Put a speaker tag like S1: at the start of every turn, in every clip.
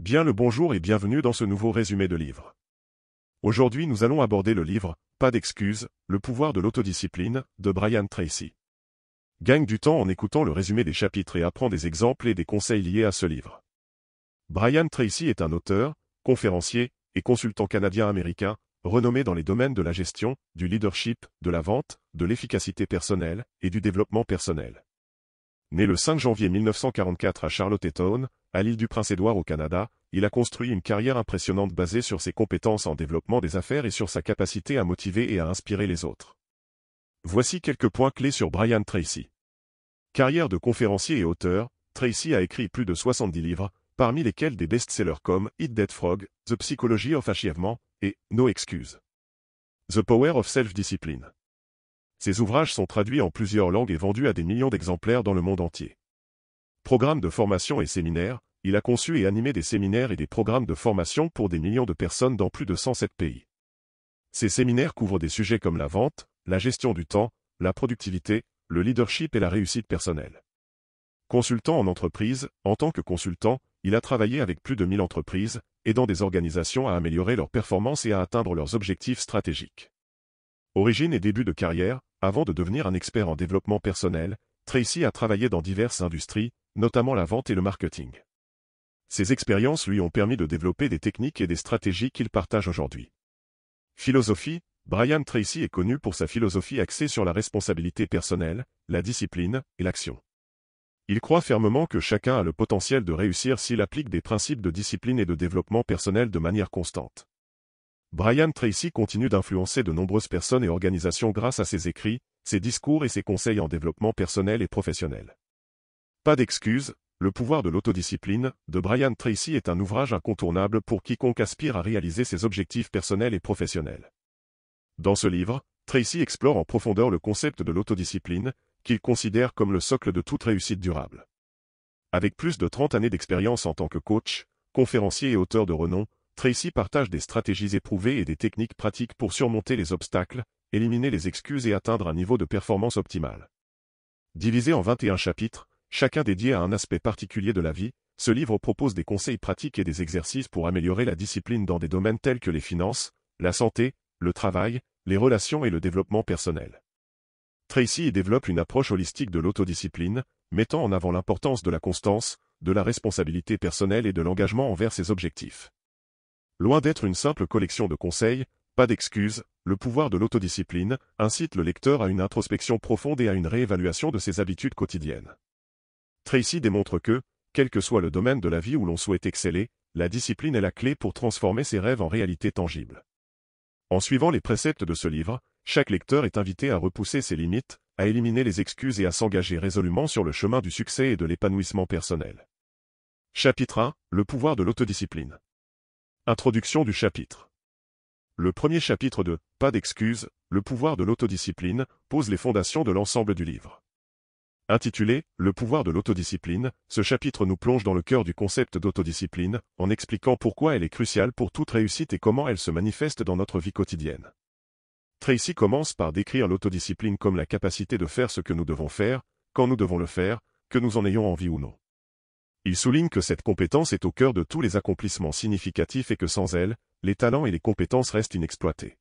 S1: Bien le bonjour et bienvenue dans ce nouveau résumé de livre. Aujourd'hui nous allons aborder le livre « Pas d'excuses, le pouvoir de l'autodiscipline » de Brian Tracy. Gagne du temps en écoutant le résumé des chapitres et apprends des exemples et des conseils liés à ce livre. Brian Tracy est un auteur, conférencier et consultant canadien-américain, renommé dans les domaines de la gestion, du leadership, de la vente, de l'efficacité personnelle et du développement personnel. Né le 5 janvier 1944 à Charlottetown, à l'île du Prince-Édouard au Canada, il a construit une carrière impressionnante basée sur ses compétences en développement des affaires et sur sa capacité à motiver et à inspirer les autres. Voici quelques points clés sur Brian Tracy. Carrière de conférencier et auteur, Tracy a écrit plus de 70 livres, parmi lesquels des best-sellers comme Eat That Frog, The Psychology of Achievement et No Excuse. The Power of Self-Discipline. Ses ouvrages sont traduits en plusieurs langues et vendus à des millions d'exemplaires dans le monde entier. Programme de formation et séminaires, il a conçu et animé des séminaires et des programmes de formation pour des millions de personnes dans plus de 107 pays. Ces séminaires couvrent des sujets comme la vente, la gestion du temps, la productivité, le leadership et la réussite personnelle. Consultant en entreprise, en tant que consultant, il a travaillé avec plus de 1000 entreprises, aidant des organisations à améliorer leurs performances et à atteindre leurs objectifs stratégiques. Origine et début de carrière, avant de devenir un expert en développement personnel, Tracy a travaillé dans diverses industries, notamment la vente et le marketing. Ces expériences lui ont permis de développer des techniques et des stratégies qu'il partage aujourd'hui. Philosophie, Brian Tracy est connu pour sa philosophie axée sur la responsabilité personnelle, la discipline et l'action. Il croit fermement que chacun a le potentiel de réussir s'il applique des principes de discipline et de développement personnel de manière constante. Brian Tracy continue d'influencer de nombreuses personnes et organisations grâce à ses écrits, ses discours et ses conseils en développement personnel et professionnel. Pas d'excuses, le pouvoir de l'autodiscipline, de Brian Tracy est un ouvrage incontournable pour quiconque aspire à réaliser ses objectifs personnels et professionnels. Dans ce livre, Tracy explore en profondeur le concept de l'autodiscipline, qu'il considère comme le socle de toute réussite durable. Avec plus de 30 années d'expérience en tant que coach, conférencier et auteur de renom, Tracy partage des stratégies éprouvées et des techniques pratiques pour surmonter les obstacles, éliminer les excuses et atteindre un niveau de performance optimal. Divisé en 21 chapitres, chacun dédié à un aspect particulier de la vie, ce livre propose des conseils pratiques et des exercices pour améliorer la discipline dans des domaines tels que les finances, la santé, le travail, les relations et le développement personnel. Tracy y développe une approche holistique de l'autodiscipline, mettant en avant l'importance de la constance, de la responsabilité personnelle et de l'engagement envers ses objectifs. Loin d'être une simple collection de conseils, pas d'excuses, le pouvoir de l'autodiscipline incite le lecteur à une introspection profonde et à une réévaluation de ses habitudes quotidiennes. Tracy démontre que, quel que soit le domaine de la vie où l'on souhaite exceller, la discipline est la clé pour transformer ses rêves en réalité tangible. En suivant les préceptes de ce livre, chaque lecteur est invité à repousser ses limites, à éliminer les excuses et à s'engager résolument sur le chemin du succès et de l'épanouissement personnel. Chapitre 1, le pouvoir de l'autodiscipline. Introduction du chapitre. Le premier chapitre de « Pas d'excuses, le pouvoir de l'autodiscipline » pose les fondations de l'ensemble du livre. Intitulé « Le pouvoir de l'autodiscipline », ce chapitre nous plonge dans le cœur du concept d'autodiscipline, en expliquant pourquoi elle est cruciale pour toute réussite et comment elle se manifeste dans notre vie quotidienne. Tracy commence par décrire l'autodiscipline comme la capacité de faire ce que nous devons faire, quand nous devons le faire, que nous en ayons envie ou non. Il souligne que cette compétence est au cœur de tous les accomplissements significatifs et que sans elle, les talents et les compétences restent inexploités.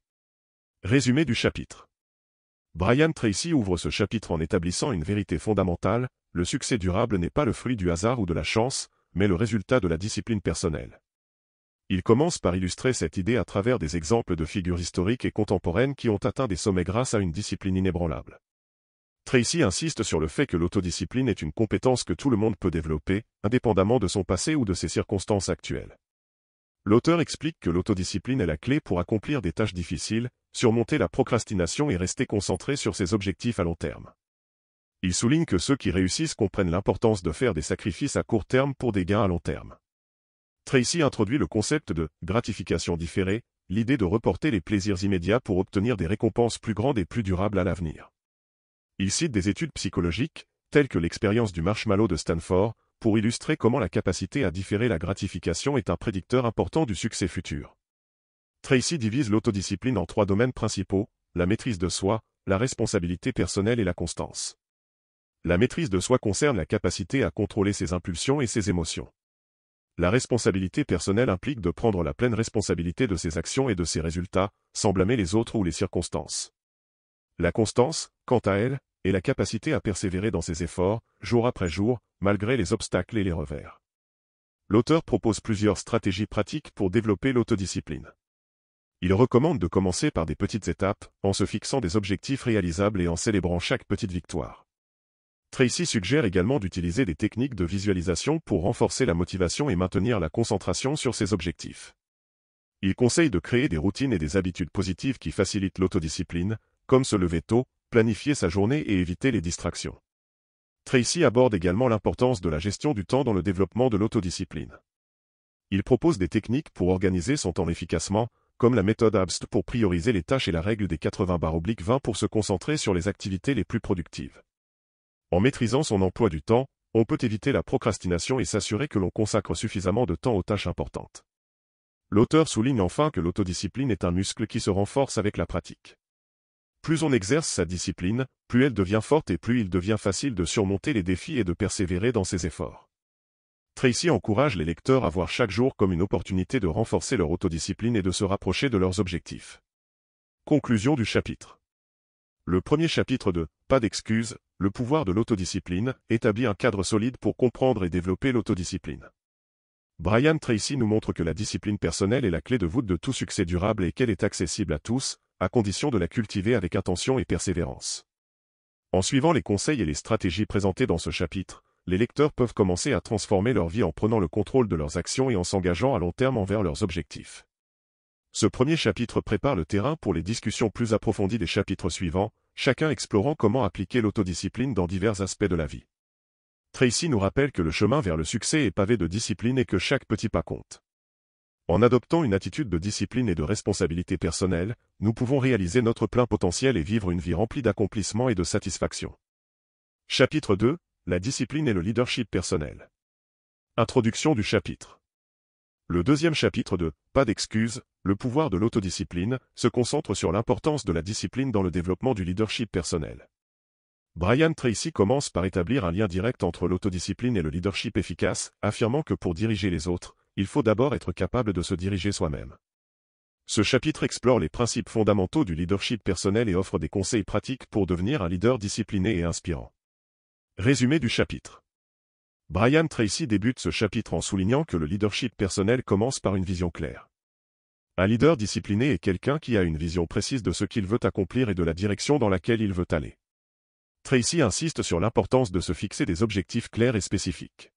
S1: Résumé du chapitre. Brian Tracy ouvre ce chapitre en établissant une vérité fondamentale, le succès durable n'est pas le fruit du hasard ou de la chance, mais le résultat de la discipline personnelle. Il commence par illustrer cette idée à travers des exemples de figures historiques et contemporaines qui ont atteint des sommets grâce à une discipline inébranlable. Tracy insiste sur le fait que l'autodiscipline est une compétence que tout le monde peut développer, indépendamment de son passé ou de ses circonstances actuelles. L'auteur explique que l'autodiscipline est la clé pour accomplir des tâches difficiles, surmonter la procrastination et rester concentré sur ses objectifs à long terme. Il souligne que ceux qui réussissent comprennent l'importance de faire des sacrifices à court terme pour des gains à long terme. Tracy introduit le concept de « gratification différée », l'idée de reporter les plaisirs immédiats pour obtenir des récompenses plus grandes et plus durables à l'avenir. Il cite des études psychologiques, telles que l'expérience du marshmallow de Stanford, pour illustrer comment la capacité à différer la gratification est un prédicteur important du succès futur. Tracy divise l'autodiscipline en 3 domaines principaux, la maîtrise de soi, la responsabilité personnelle et la constance. La maîtrise de soi concerne la capacité à contrôler ses impulsions et ses émotions. La responsabilité personnelle implique de prendre la pleine responsabilité de ses actions et de ses résultats, sans blâmer les autres ou les circonstances. La constance, quant à elle, est la capacité à persévérer dans ses efforts, jour après jour, malgré les obstacles et les revers. L'auteur propose plusieurs stratégies pratiques pour développer l'autodiscipline. Il recommande de commencer par des petites étapes, en se fixant des objectifs réalisables et en célébrant chaque petite victoire. Tracy suggère également d'utiliser des techniques de visualisation pour renforcer la motivation et maintenir la concentration sur ses objectifs. Il conseille de créer des routines et des habitudes positives qui facilitent l'autodiscipline, comme se lever tôt, planifier sa journée et éviter les distractions. Tracy aborde également l'importance de la gestion du temps dans le développement de l'autodiscipline. Il propose des techniques pour organiser son temps efficacement, comme la méthode ABST pour prioriser les tâches et la règle des 80/20 pour se concentrer sur les activités les plus productives. En maîtrisant son emploi du temps, on peut éviter la procrastination et s'assurer que l'on consacre suffisamment de temps aux tâches importantes. L'auteur souligne enfin que l'autodiscipline est un muscle qui se renforce avec la pratique. Plus on exerce sa discipline, plus elle devient forte et plus il devient facile de surmonter les défis et de persévérer dans ses efforts. Tracy encourage les lecteurs à voir chaque jour comme une opportunité de renforcer leur autodiscipline et de se rapprocher de leurs objectifs. Conclusion du chapitre. Le premier chapitre de « Pas d'excuses, le pouvoir de l'autodiscipline » établit un cadre solide pour comprendre et développer l'autodiscipline. Brian Tracy nous montre que la discipline personnelle est la clé de voûte de tout succès durable et qu'elle est accessible à tous, à condition de la cultiver avec attention et persévérance. En suivant les conseils et les stratégies présentées dans ce chapitre, les lecteurs peuvent commencer à transformer leur vie en prenant le contrôle de leurs actions et en s'engageant à long terme envers leurs objectifs. Ce premier chapitre prépare le terrain pour les discussions plus approfondies des chapitres suivants, chacun explorant comment appliquer l'autodiscipline dans divers aspects de la vie. Tracy nous rappelle que le chemin vers le succès est pavé de discipline et que chaque petit pas compte. En adoptant une attitude de discipline et de responsabilité personnelle, nous pouvons réaliser notre plein potentiel et vivre une vie remplie d'accomplissement et de satisfaction. Chapitre 2, la discipline et le leadership personnel. Introduction du chapitre. Le deuxième chapitre de « Pas d'excuses, le pouvoir de l'autodiscipline » se concentre sur l'importance de la discipline dans le développement du leadership personnel. Brian Tracy commence par établir un lien direct entre l'autodiscipline et le leadership efficace, affirmant que pour diriger les autres, il faut d'abord être capable de se diriger soi-même. Ce chapitre explore les principes fondamentaux du leadership personnel et offre des conseils pratiques pour devenir un leader discipliné et inspirant. Résumé du chapitre. Brian Tracy débute ce chapitre en soulignant que le leadership personnel commence par une vision claire. Un leader discipliné est quelqu'un qui a une vision précise de ce qu'il veut accomplir et de la direction dans laquelle il veut aller. Tracy insiste sur l'importance de se fixer des objectifs clairs et spécifiques.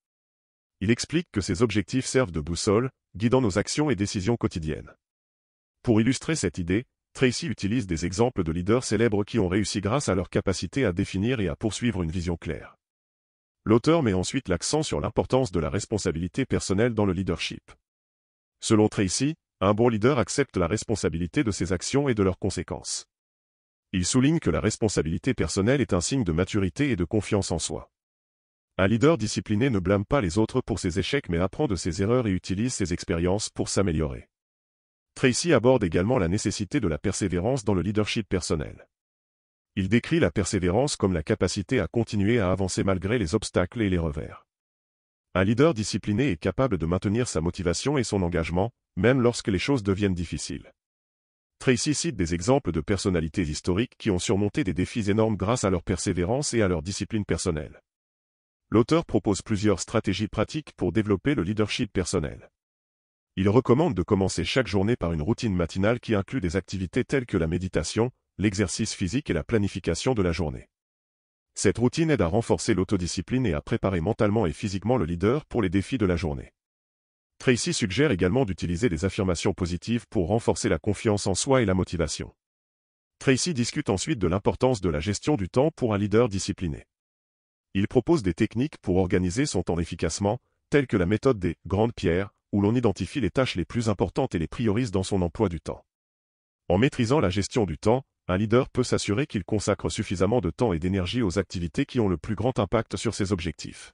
S1: Il explique que ces objectifs servent de boussole, guidant nos actions et décisions quotidiennes. Pour illustrer cette idée, Tracy utilise des exemples de leaders célèbres qui ont réussi grâce à leur capacité à définir et à poursuivre une vision claire. L'auteur met ensuite l'accent sur l'importance de la responsabilité personnelle dans le leadership. Selon Tracy, un bon leader accepte la responsabilité de ses actions et de leurs conséquences. Il souligne que la responsabilité personnelle est un signe de maturité et de confiance en soi. Un leader discipliné ne blâme pas les autres pour ses échecs mais apprend de ses erreurs et utilise ses expériences pour s'améliorer. Tracy aborde également la nécessité de la persévérance dans le leadership personnel. Il décrit la persévérance comme la capacité à continuer à avancer malgré les obstacles et les revers. Un leader discipliné est capable de maintenir sa motivation et son engagement, même lorsque les choses deviennent difficiles. Tracy cite des exemples de personnalités historiques qui ont surmonté des défis énormes grâce à leur persévérance et à leur discipline personnelle. L'auteur propose plusieurs stratégies pratiques pour développer le leadership personnel. Il recommande de commencer chaque journée par une routine matinale qui inclut des activités telles que la méditation, l'exercice physique et la planification de la journée. Cette routine aide à renforcer l'autodiscipline et à préparer mentalement et physiquement le leader pour les défis de la journée. Tracy suggère également d'utiliser des affirmations positives pour renforcer la confiance en soi et la motivation. Tracy discute ensuite de l'importance de la gestion du temps pour un leader discipliné. Il propose des techniques pour organiser son temps efficacement, telles que la méthode des « grandes pierres », où l'on identifie les tâches les plus importantes et les priorise dans son emploi du temps. En maîtrisant la gestion du temps, un leader peut s'assurer qu'il consacre suffisamment de temps et d'énergie aux activités qui ont le plus grand impact sur ses objectifs.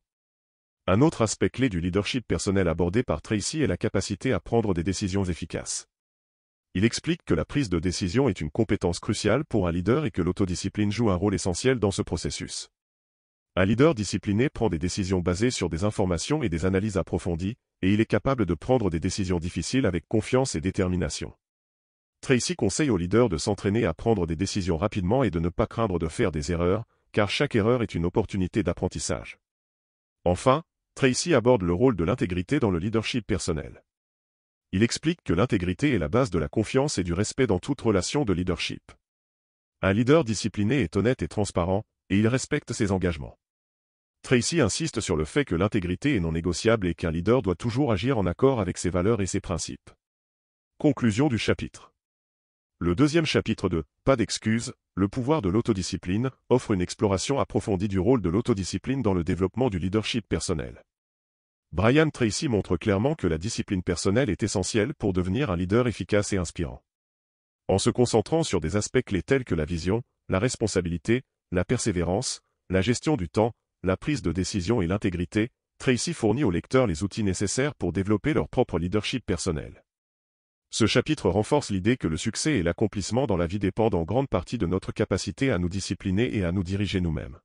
S1: Un autre aspect clé du leadership personnel abordé par Tracy est la capacité à prendre des décisions efficaces. Il explique que la prise de décision est une compétence cruciale pour un leader et que l'autodiscipline joue un rôle essentiel dans ce processus. Un leader discipliné prend des décisions basées sur des informations et des analyses approfondies, et il est capable de prendre des décisions difficiles avec confiance et détermination. Tracy conseille aux leaders de s'entraîner à prendre des décisions rapidement et de ne pas craindre de faire des erreurs, car chaque erreur est une opportunité d'apprentissage. Enfin, Tracy aborde le rôle de l'intégrité dans le leadership personnel. Il explique que l'intégrité est la base de la confiance et du respect dans toute relation de leadership. Un leader discipliné est honnête et transparent, et il respecte ses engagements. Tracy insiste sur le fait que l'intégrité est non négociable et qu'un leader doit toujours agir en accord avec ses valeurs et ses principes. Conclusion du chapitre. Le deuxième chapitre de « Pas d'excuses, le pouvoir de l'autodiscipline » offre une exploration approfondie du rôle de l'autodiscipline dans le développement du leadership personnel. Brian Tracy montre clairement que la discipline personnelle est essentielle pour devenir un leader efficace et inspirant. En se concentrant sur des aspects clés tels que la vision, la responsabilité, la persévérance, la gestion du temps, la prise de décision et l'intégrité, Tracy fournit aux lecteurs les outils nécessaires pour développer leur propre leadership personnel. Ce chapitre renforce l'idée que le succès et l'accomplissement dans la vie dépendent en grande partie de notre capacité à nous discipliner et à nous diriger nous-mêmes.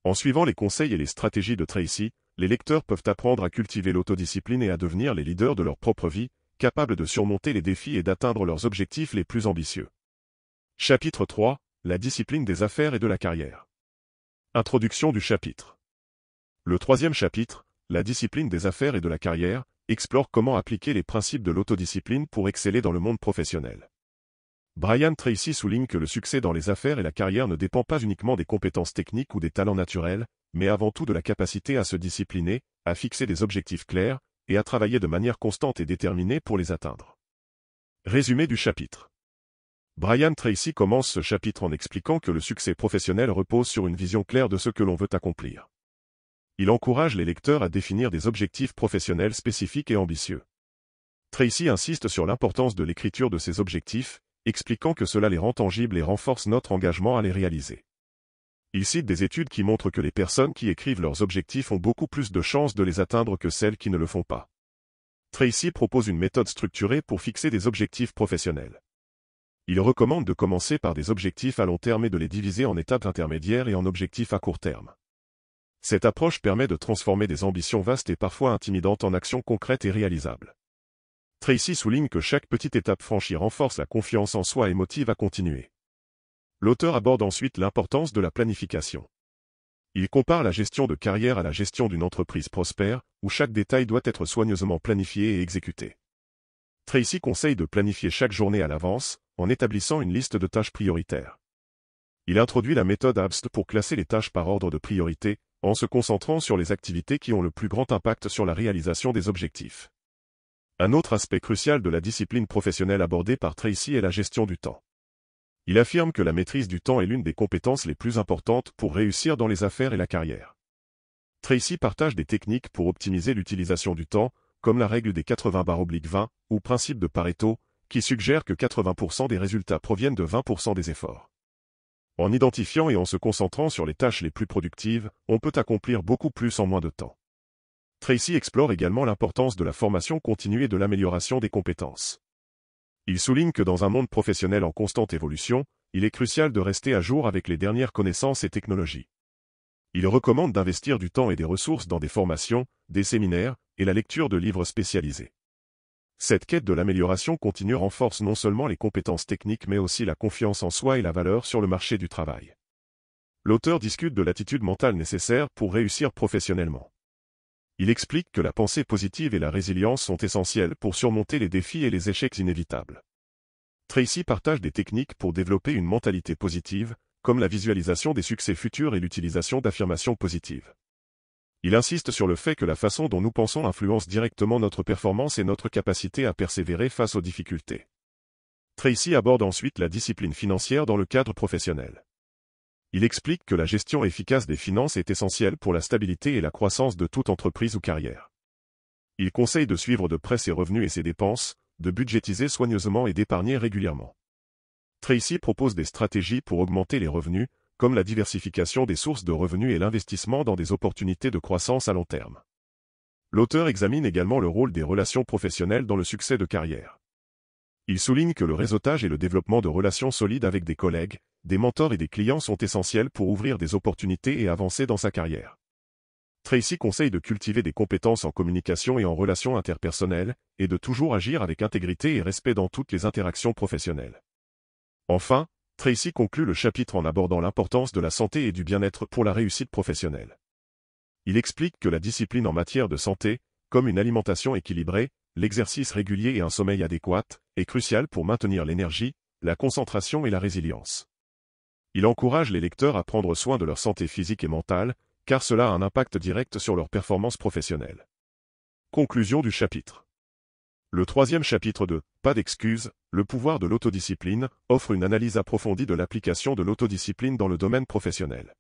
S1: En suivant les conseils et les stratégies de Tracy, les lecteurs peuvent apprendre à cultiver l'autodiscipline et à devenir les leaders de leur propre vie, capables de surmonter les défis et d'atteindre leurs objectifs les plus ambitieux. Chapitre 3. La discipline des affaires et de la carrière. Introduction du chapitre. Le troisième chapitre, la discipline des affaires et de la carrière, explore comment appliquer les principes de l'autodiscipline pour exceller dans le monde professionnel. Brian Tracy souligne que le succès dans les affaires et la carrière ne dépend pas uniquement des compétences techniques ou des talents naturels, mais avant tout de la capacité à se discipliner, à fixer des objectifs clairs, et à travailler de manière constante et déterminée pour les atteindre. Résumé du chapitre. Brian Tracy commence ce chapitre en expliquant que le succès professionnel repose sur une vision claire de ce que l'on veut accomplir. Il encourage les lecteurs à définir des objectifs professionnels spécifiques et ambitieux. Tracy insiste sur l'importance de l'écriture de ces objectifs, expliquant que cela les rend tangibles et renforce notre engagement à les réaliser. Il cite des études qui montrent que les personnes qui écrivent leurs objectifs ont beaucoup plus de chances de les atteindre que celles qui ne le font pas. Tracy propose une méthode structurée pour fixer des objectifs professionnels. Il recommande de commencer par des objectifs à long terme et de les diviser en étapes intermédiaires et en objectifs à court terme. Cette approche permet de transformer des ambitions vastes et parfois intimidantes en actions concrètes et réalisables. Tracy souligne que chaque petite étape franchie renforce la confiance en soi et motive à continuer. L'auteur aborde ensuite l'importance de la planification. Il compare la gestion de carrière à la gestion d'une entreprise prospère, où chaque détail doit être soigneusement planifié et exécuté. Tracy conseille de planifier chaque journée à l'avance, en établissant une liste de tâches prioritaires. Il introduit la méthode ABST pour classer les tâches par ordre de priorité, en se concentrant sur les activités qui ont le plus grand impact sur la réalisation des objectifs. Un autre aspect crucial de la discipline professionnelle abordée par Tracy est la gestion du temps. Il affirme que la maîtrise du temps est l'une des compétences les plus importantes pour réussir dans les affaires et la carrière. Tracy partage des techniques pour optimiser l'utilisation du temps, comme la règle des 80/20 ou principe de Pareto, qui suggère que 80% des résultats proviennent de 20% des efforts. En identifiant et en se concentrant sur les tâches les plus productives, on peut accomplir beaucoup plus en moins de temps. Tracy explore également l'importance de la formation continue et de l'amélioration des compétences. Il souligne que dans un monde professionnel en constante évolution, il est crucial de rester à jour avec les dernières connaissances et technologies. Il recommande d'investir du temps et des ressources dans des formations, des séminaires, et la lecture de livres spécialisés. Cette quête de l'amélioration continue renforce non seulement les compétences techniques mais aussi la confiance en soi et la valeur sur le marché du travail. L'auteur discute de l'attitude mentale nécessaire pour réussir professionnellement. Il explique que la pensée positive et la résilience sont essentielles pour surmonter les défis et les échecs inévitables. Tracy partage des techniques pour développer une mentalité positive, comme la visualisation des succès futurs et l'utilisation d'affirmations positives. Il insiste sur le fait que la façon dont nous pensons influence directement notre performance et notre capacité à persévérer face aux difficultés. Tracy aborde ensuite la discipline financière dans le cadre professionnel. Il explique que la gestion efficace des finances est essentielle pour la stabilité et la croissance de toute entreprise ou carrière. Il conseille de suivre de près ses revenus et ses dépenses, de budgétiser soigneusement et d'épargner régulièrement. Tracy propose des stratégies pour augmenter les revenus, comme la diversification des sources de revenus et l'investissement dans des opportunités de croissance à long terme. L'auteur examine également le rôle des relations professionnelles dans le succès de carrière. Il souligne que le réseautage et le développement de relations solides avec des collègues, des mentors et des clients sont essentiels pour ouvrir des opportunités et avancer dans sa carrière. Tracy conseille de cultiver des compétences en communication et en relations interpersonnelles, et de toujours agir avec intégrité et respect dans toutes les interactions professionnelles. Enfin, Tracy conclut le chapitre en abordant l'importance de la santé et du bien-être pour la réussite professionnelle. Il explique que la discipline en matière de santé, comme une alimentation équilibrée, l'exercice régulier et un sommeil adéquat, est crucial pour maintenir l'énergie, la concentration et la résilience. Il encourage les lecteurs à prendre soin de leur santé physique et mentale, car cela a un impact direct sur leur performance professionnelle. Conclusion du chapitre. Le troisième chapitre de « Pas d'excuses, le pouvoir de l'autodiscipline » offre une analyse approfondie de l'application de l'autodiscipline dans le domaine professionnel.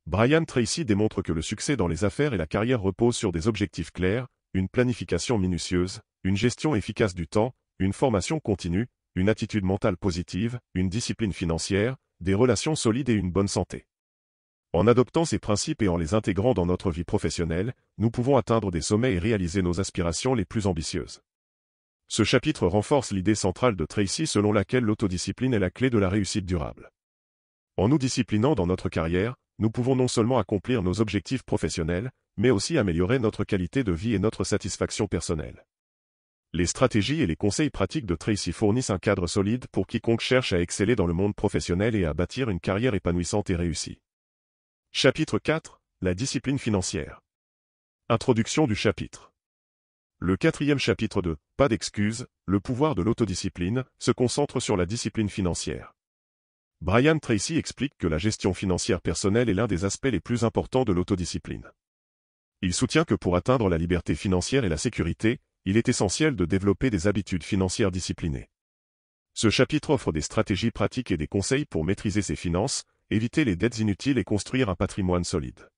S1: Brian Tracy démontre que le succès dans les affaires et la carrière repose sur des objectifs clairs, une planification minutieuse, une gestion efficace du temps, une formation continue, une attitude mentale positive, une discipline financière, des relations solides et une bonne santé. En adoptant ces principes et en les intégrant dans notre vie professionnelle, nous pouvons atteindre des sommets et réaliser nos aspirations les plus ambitieuses. Ce chapitre renforce l'idée centrale de Tracy selon laquelle l'autodiscipline est la clé de la réussite durable. En nous disciplinant dans notre carrière, nous pouvons non seulement accomplir nos objectifs professionnels, mais aussi améliorer notre qualité de vie et notre satisfaction personnelle. Les stratégies et les conseils pratiques de Tracy fournissent un cadre solide pour quiconque cherche à exceller dans le monde professionnel et à bâtir une carrière épanouissante et réussie. Chapitre 4. La discipline financière. Introduction du chapitre. Le quatrième chapitre de « Pas d'excuses, le pouvoir de l'autodiscipline » se concentre sur la discipline financière. Brian Tracy explique que la gestion financière personnelle est l'un des aspects les plus importants de l'autodiscipline. Il soutient que pour atteindre la liberté financière et la sécurité, il est essentiel de développer des habitudes financières disciplinées. Ce chapitre offre des stratégies pratiques et des conseils pour maîtriser ses finances, éviter les dettes inutiles et construire un patrimoine solide.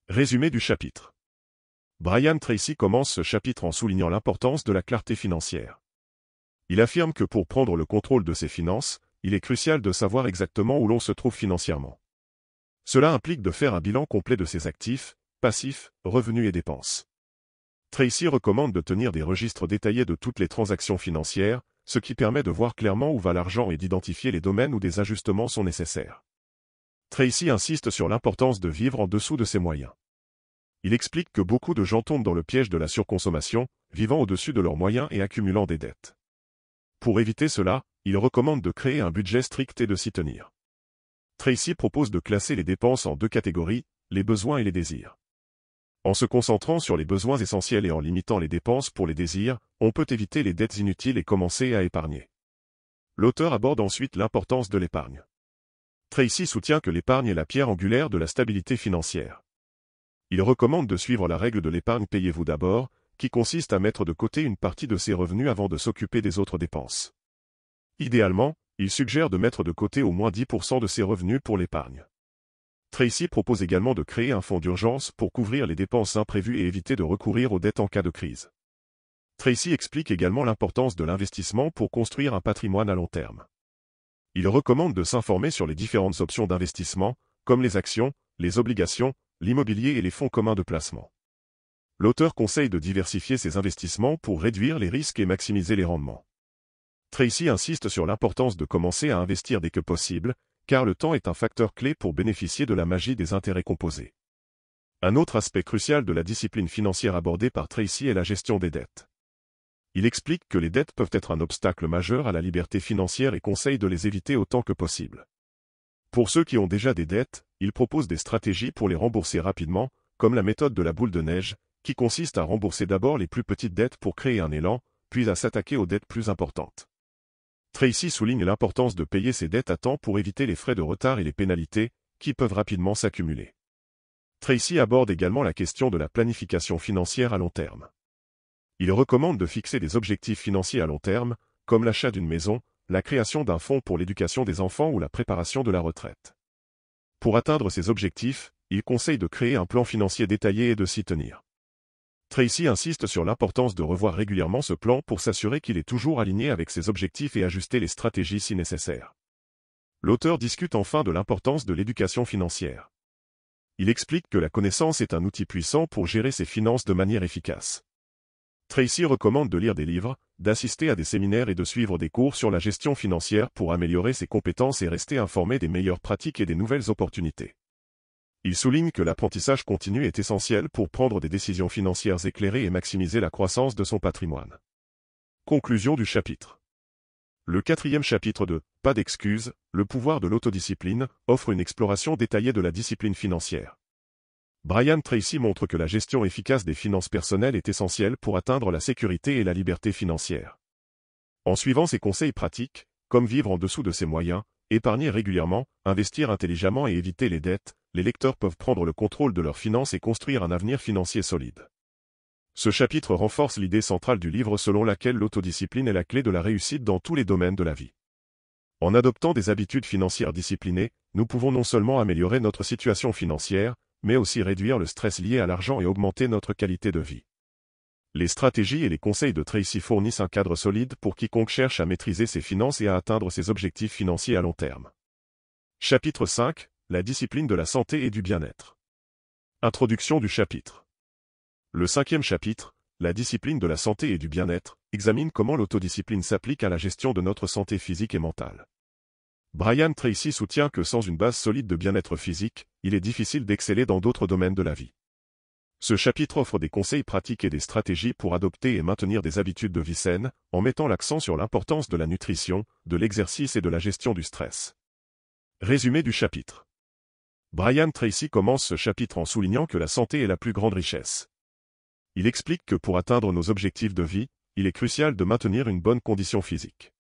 S1: Résumé du chapitre. Brian Tracy commence ce chapitre en soulignant l'importance de la clarté financière. Il affirme que pour prendre le contrôle de ses finances, il est crucial de savoir exactement où l'on se trouve financièrement. Cela implique de faire un bilan complet de ses actifs, passifs, revenus et dépenses. Tracy recommande de tenir des registres détaillés de toutes les transactions financières, ce qui permet de voir clairement où va l'argent et d'identifier les domaines où des ajustements sont nécessaires. Tracy insiste sur l'importance de vivre en dessous de ses moyens. Il explique que beaucoup de gens tombent dans le piège de la surconsommation, vivant au-dessus de leurs moyens et accumulant des dettes. Pour éviter cela, il recommande de créer un budget strict et de s'y tenir. Tracy propose de classer les dépenses en deux catégories, les besoins et les désirs. En se concentrant sur les besoins essentiels et en limitant les dépenses pour les désirs, on peut éviter les dettes inutiles et commencer à épargner. L'auteur aborde ensuite l'importance de l'épargne. Tracy soutient que l'épargne est la pierre angulaire de la stabilité financière. Il recommande de suivre la règle de l'épargne payez-vous d'abord, qui consiste à mettre de côté une partie de ses revenus avant de s'occuper des autres dépenses. Idéalement, il suggère de mettre de côté au moins 10% de ses revenus pour l'épargne. Tracy propose également de créer un fonds d'urgence pour couvrir les dépenses imprévues et éviter de recourir aux dettes en cas de crise. Tracy explique également l'importance de l'investissement pour construire un patrimoine à long terme. Il recommande de s'informer sur les différentes options d'investissement, comme les actions, les obligations, l'immobilier et les fonds communs de placement. L'auteur conseille de diversifier ses investissements pour réduire les risques et maximiser les rendements. Tracy insiste sur l'importance de commencer à investir dès que possible, car le temps est un facteur clé pour bénéficier de la magie des intérêts composés. Un autre aspect crucial de la discipline financière abordée par Tracy est la gestion des dettes. Il explique que les dettes peuvent être un obstacle majeur à la liberté financière et conseille de les éviter autant que possible. Pour ceux qui ont déjà des dettes, il propose des stratégies pour les rembourser rapidement, comme la méthode de la boule de neige, qui consiste à rembourser d'abord les plus petites dettes pour créer un élan, puis à s'attaquer aux dettes plus importantes. Tracy souligne l'importance de payer ses dettes à temps pour éviter les frais de retard et les pénalités, qui peuvent rapidement s'accumuler. Tracy aborde également la question de la planification financière à long terme. Il recommande de fixer des objectifs financiers à long terme, comme l'achat d'une maison, la création d'un fonds pour l'éducation des enfants ou la préparation de la retraite. Pour atteindre ces objectifs, il conseille de créer un plan financier détaillé et de s'y tenir. Tracy insiste sur l'importance de revoir régulièrement ce plan pour s'assurer qu'il est toujours aligné avec ses objectifs et ajuster les stratégies si nécessaire. L'auteur discute enfin de l'importance de l'éducation financière. Il explique que la connaissance est un outil puissant pour gérer ses finances de manière efficace. Tracy recommande de lire des livres, d'assister à des séminaires et de suivre des cours sur la gestion financière pour améliorer ses compétences et rester informé des meilleures pratiques et des nouvelles opportunités. Il souligne que l'apprentissage continu est essentiel pour prendre des décisions financières éclairées et maximiser la croissance de son patrimoine. Conclusion du chapitre. Le 4e chapitre de « Pas d'excuses, le pouvoir de l'autodiscipline » offre une exploration détaillée de la discipline financière. Brian Tracy montre que la gestion efficace des finances personnelles est essentielle pour atteindre la sécurité et la liberté financière. En suivant ses conseils pratiques, comme vivre en dessous de ses moyens, épargner régulièrement, investir intelligemment et éviter les dettes, les lecteurs peuvent prendre le contrôle de leurs finances et construire un avenir financier solide. Ce chapitre renforce l'idée centrale du livre selon laquelle l'autodiscipline est la clé de la réussite dans tous les domaines de la vie. En adoptant des habitudes financières disciplinées, nous pouvons non seulement améliorer notre situation financière, mais aussi réduire le stress lié à l'argent et augmenter notre qualité de vie. Les stratégies et les conseils de Tracy fournissent un cadre solide pour quiconque cherche à maîtriser ses finances et à atteindre ses objectifs financiers à long terme. Chapitre 5. La discipline de la santé et du bien-être. Introduction du chapitre. Le 5e chapitre, la discipline de la santé et du bien-être, examine comment l'autodiscipline s'applique à la gestion de notre santé physique et mentale. Brian Tracy soutient que sans une base solide de bien-être physique, il est difficile d'exceller dans d'autres domaines de la vie. Ce chapitre offre des conseils pratiques et des stratégies pour adopter et maintenir des habitudes de vie saines, en mettant l'accent sur l'importance de la nutrition, de l'exercice et de la gestion du stress. Résumé du chapitre. Brian Tracy commence ce chapitre en soulignant que la santé est la plus grande richesse. Il explique que pour atteindre nos objectifs de vie, il est crucial de maintenir une bonne condition physique.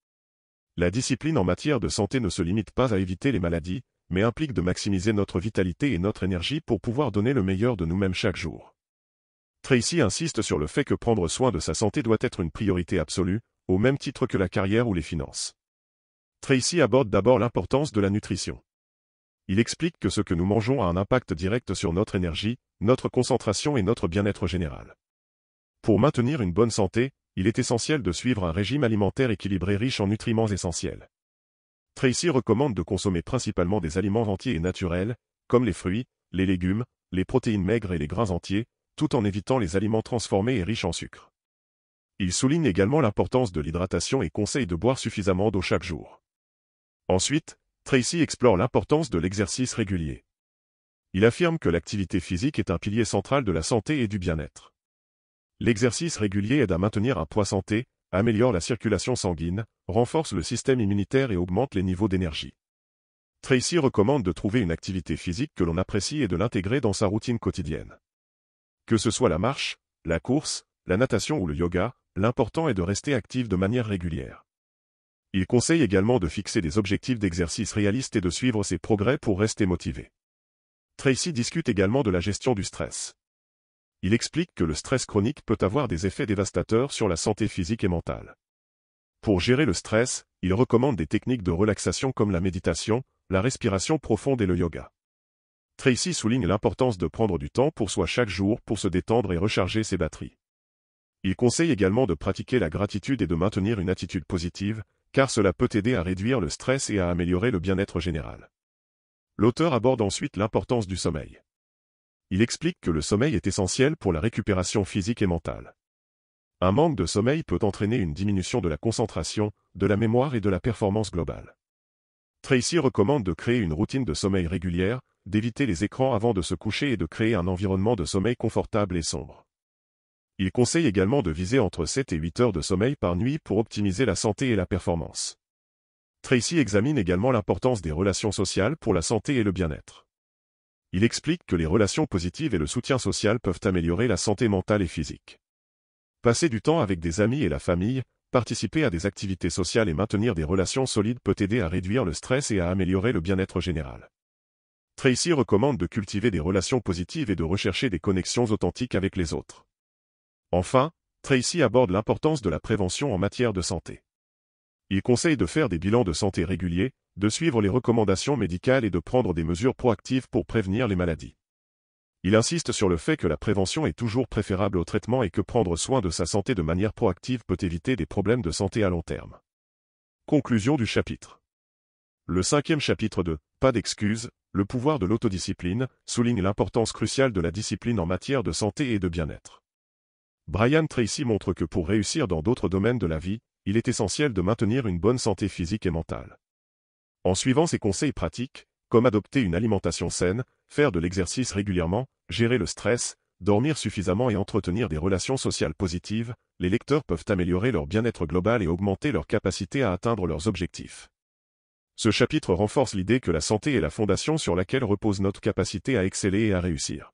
S1: La discipline en matière de santé ne se limite pas à éviter les maladies, mais implique de maximiser notre vitalité et notre énergie pour pouvoir donner le meilleur de nous-mêmes chaque jour. Tracy insiste sur le fait que prendre soin de sa santé doit être une priorité absolue, au même titre que la carrière ou les finances. Tracy aborde d'abord l'importance de la nutrition. Il explique que ce que nous mangeons a un impact direct sur notre énergie, notre concentration et notre bien-être général. Pour maintenir une bonne santé, il est essentiel de suivre un régime alimentaire équilibré riche en nutriments essentiels. Tracy recommande de consommer principalement des aliments entiers et naturels, comme les fruits, les légumes, les protéines maigres et les grains entiers, tout en évitant les aliments transformés et riches en sucre. Il souligne également l'importance de l'hydratation et conseille de boire suffisamment d'eau chaque jour. Ensuite, Tracy explore l'importance de l'exercice régulier. Il affirme que l'activité physique est un pilier central de la santé et du bien-être. L'exercice régulier aide à maintenir un poids santé, améliore la circulation sanguine, renforce le système immunitaire et augmente les niveaux d'énergie. Tracy recommande de trouver une activité physique que l'on apprécie et de l'intégrer dans sa routine quotidienne. Que ce soit la marche, la course, la natation ou le yoga, l'important est de rester actif de manière régulière. Il conseille également de fixer des objectifs d'exercice réalistes et de suivre ses progrès pour rester motivé. Tracy discute également de la gestion du stress. Il explique que le stress chronique peut avoir des effets dévastateurs sur la santé physique et mentale. Pour gérer le stress, il recommande des techniques de relaxation comme la méditation, la respiration profonde et le yoga. Tracy souligne l'importance de prendre du temps pour soi chaque jour pour se détendre et recharger ses batteries. Il conseille également de pratiquer la gratitude et de maintenir une attitude positive, car cela peut aider à réduire le stress et à améliorer le bien-être général. L'auteur aborde ensuite l'importance du sommeil. Il explique que le sommeil est essentiel pour la récupération physique et mentale. Un manque de sommeil peut entraîner une diminution de la concentration, de la mémoire et de la performance globale. Tracy recommande de créer une routine de sommeil régulière, d'éviter les écrans avant de se coucher et de créer un environnement de sommeil confortable et sombre. Il conseille également de viser entre 7 et 8 heures de sommeil par nuit pour optimiser la santé et la performance. Tracy examine également l'importance des relations sociales pour la santé et le bien-être. Il explique que les relations positives et le soutien social peuvent améliorer la santé mentale et physique. Passer du temps avec des amis et la famille, participer à des activités sociales et maintenir des relations solides peut aider à réduire le stress et à améliorer le bien-être général. Tracy recommande de cultiver des relations positives et de rechercher des connexions authentiques avec les autres. Enfin, Tracy aborde l'importance de la prévention en matière de santé. Il conseille de faire des bilans de santé réguliers, de suivre les recommandations médicales et de prendre des mesures proactives pour prévenir les maladies. Il insiste sur le fait que la prévention est toujours préférable au traitement et que prendre soin de sa santé de manière proactive peut éviter des problèmes de santé à long terme. Conclusion du chapitre. Le 5e chapitre de « Pas d'excuses, le pouvoir de l'autodiscipline » souligne l'importance cruciale de la discipline en matière de santé et de bien-être. Brian Tracy montre que pour réussir dans d'autres domaines de la vie, il est essentiel de maintenir une bonne santé physique et mentale. En suivant ses conseils pratiques, comme adopter une alimentation saine, faire de l'exercice régulièrement, gérer le stress, dormir suffisamment et entretenir des relations sociales positives, les lecteurs peuvent améliorer leur bien-être global et augmenter leur capacité à atteindre leurs objectifs. Ce chapitre renforce l'idée que la santé est la fondation sur laquelle repose notre capacité à exceller et à réussir.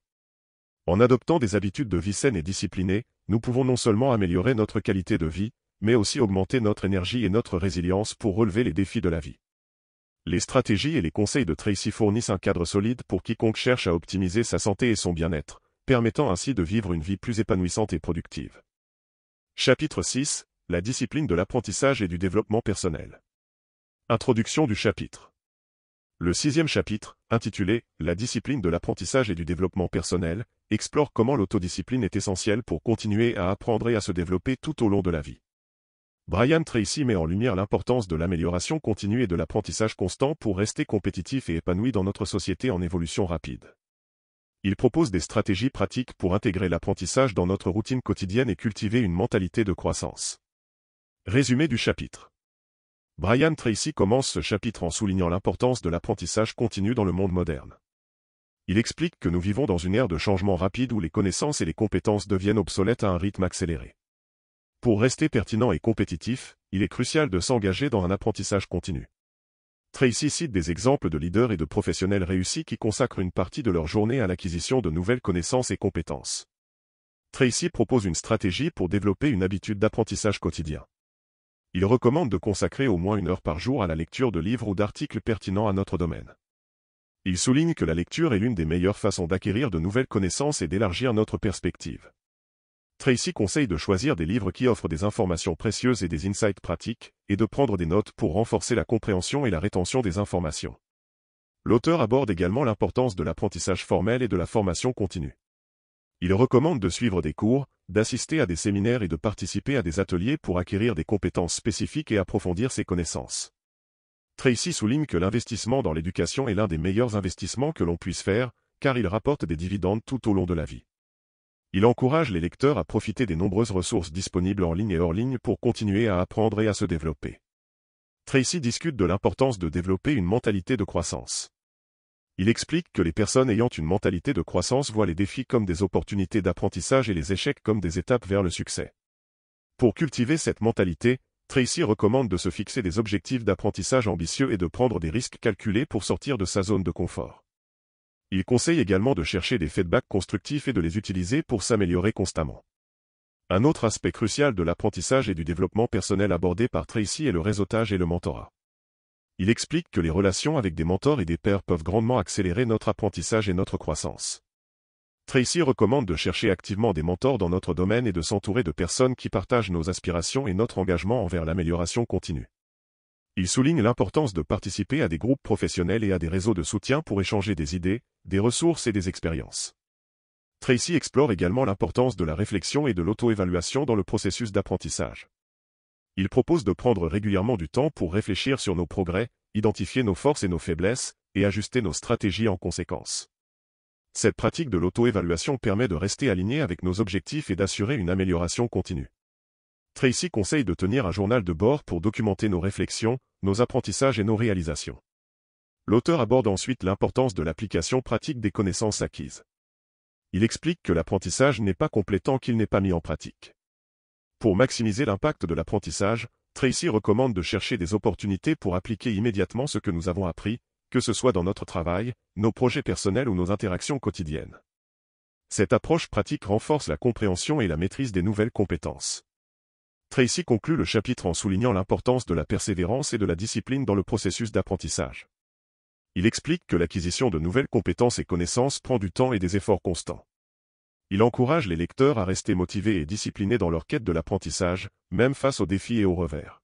S1: En adoptant des habitudes de vie saines et disciplinées, nous pouvons non seulement améliorer notre qualité de vie, mais aussi augmenter notre énergie et notre résilience pour relever les défis de la vie. Les stratégies et les conseils de Tracy fournissent un cadre solide pour quiconque cherche à optimiser sa santé et son bien-être, permettant ainsi de vivre une vie plus épanouissante et productive. Chapitre 6. La discipline de l'apprentissage et du développement personnel. Introduction du chapitre. Le 6e chapitre, intitulé « La discipline de l'apprentissage et du développement personnel », explore comment l'autodiscipline est essentielle pour continuer à apprendre et à se développer tout au long de la vie. Brian Tracy met en lumière l'importance de l'amélioration continue et de l'apprentissage constant pour rester compétitif et épanoui dans notre société en évolution rapide. Il propose des stratégies pratiques pour intégrer l'apprentissage dans notre routine quotidienne et cultiver une mentalité de croissance. Résumé du chapitre. Brian Tracy commence ce chapitre en soulignant l'importance de l'apprentissage continu dans le monde moderne. Il explique que nous vivons dans une ère de changement rapide où les connaissances et les compétences deviennent obsolètes à un rythme accéléré. Pour rester pertinent et compétitif, il est crucial de s'engager dans un apprentissage continu. Tracy cite des exemples de leaders et de professionnels réussis qui consacrent une partie de leur journée à l'acquisition de nouvelles connaissances et compétences. Tracy propose une stratégie pour développer une habitude d'apprentissage quotidien. Il recommande de consacrer au moins 1 heure par jour à la lecture de livres ou d'articles pertinents à notre domaine. Il souligne que la lecture est l'une des meilleures façons d'acquérir de nouvelles connaissances et d'élargir notre perspective. Tracy conseille de choisir des livres qui offrent des informations précieuses et des insights pratiques, et de prendre des notes pour renforcer la compréhension et la rétention des informations. L'auteur aborde également l'importance de l'apprentissage formel et de la formation continue. Il recommande de suivre des cours, d'assister à des séminaires et de participer à des ateliers pour acquérir des compétences spécifiques et approfondir ses connaissances. Tracy souligne que l'investissement dans l'éducation est l'un des meilleurs investissements que l'on puisse faire, car il rapporte des dividendes tout au long de la vie. Il encourage les lecteurs à profiter des nombreuses ressources disponibles en ligne et hors ligne pour continuer à apprendre et à se développer. Tracy discute de l'importance de développer une mentalité de croissance. Il explique que les personnes ayant une mentalité de croissance voient les défis comme des opportunités d'apprentissage et les échecs comme des étapes vers le succès. Pour cultiver cette mentalité, Tracy recommande de se fixer des objectifs d'apprentissage ambitieux et de prendre des risques calculés pour sortir de sa zone de confort. Il conseille également de chercher des feedbacks constructifs et de les utiliser pour s'améliorer constamment. Un autre aspect crucial de l'apprentissage et du développement personnel abordé par Tracy est le réseautage et le mentorat. Il explique que les relations avec des mentors et des pairs peuvent grandement accélérer notre apprentissage et notre croissance. Tracy recommande de chercher activement des mentors dans notre domaine et de s'entourer de personnes qui partagent nos aspirations et notre engagement envers l'amélioration continue. Il souligne l'importance de participer à des groupes professionnels et à des réseaux de soutien pour échanger des idées, des ressources et des expériences. Tracy explore également l'importance de la réflexion et de l'auto-évaluation dans le processus d'apprentissage. Il propose de prendre régulièrement du temps pour réfléchir sur nos progrès, identifier nos forces et nos faiblesses, et ajuster nos stratégies en conséquence. Cette pratique de l'auto-évaluation permet de rester aligné avec nos objectifs et d'assurer une amélioration continue. Tracy conseille de tenir un journal de bord pour documenter nos réflexions, nos apprentissages et nos réalisations. L'auteur aborde ensuite l'importance de l'application pratique des connaissances acquises. Il explique que l'apprentissage n'est pas complet tant qu'il n'est pas mis en pratique. Pour maximiser l'impact de l'apprentissage, Tracy recommande de chercher des opportunités pour appliquer immédiatement ce que nous avons appris, que ce soit dans notre travail, nos projets personnels ou nos interactions quotidiennes. Cette approche pratique renforce la compréhension et la maîtrise des nouvelles compétences. Tracy conclut le chapitre en soulignant l'importance de la persévérance et de la discipline dans le processus d'apprentissage. Il explique que l'acquisition de nouvelles compétences et connaissances prend du temps et des efforts constants. Il encourage les lecteurs à rester motivés et disciplinés dans leur quête de l'apprentissage, même face aux défis et aux revers.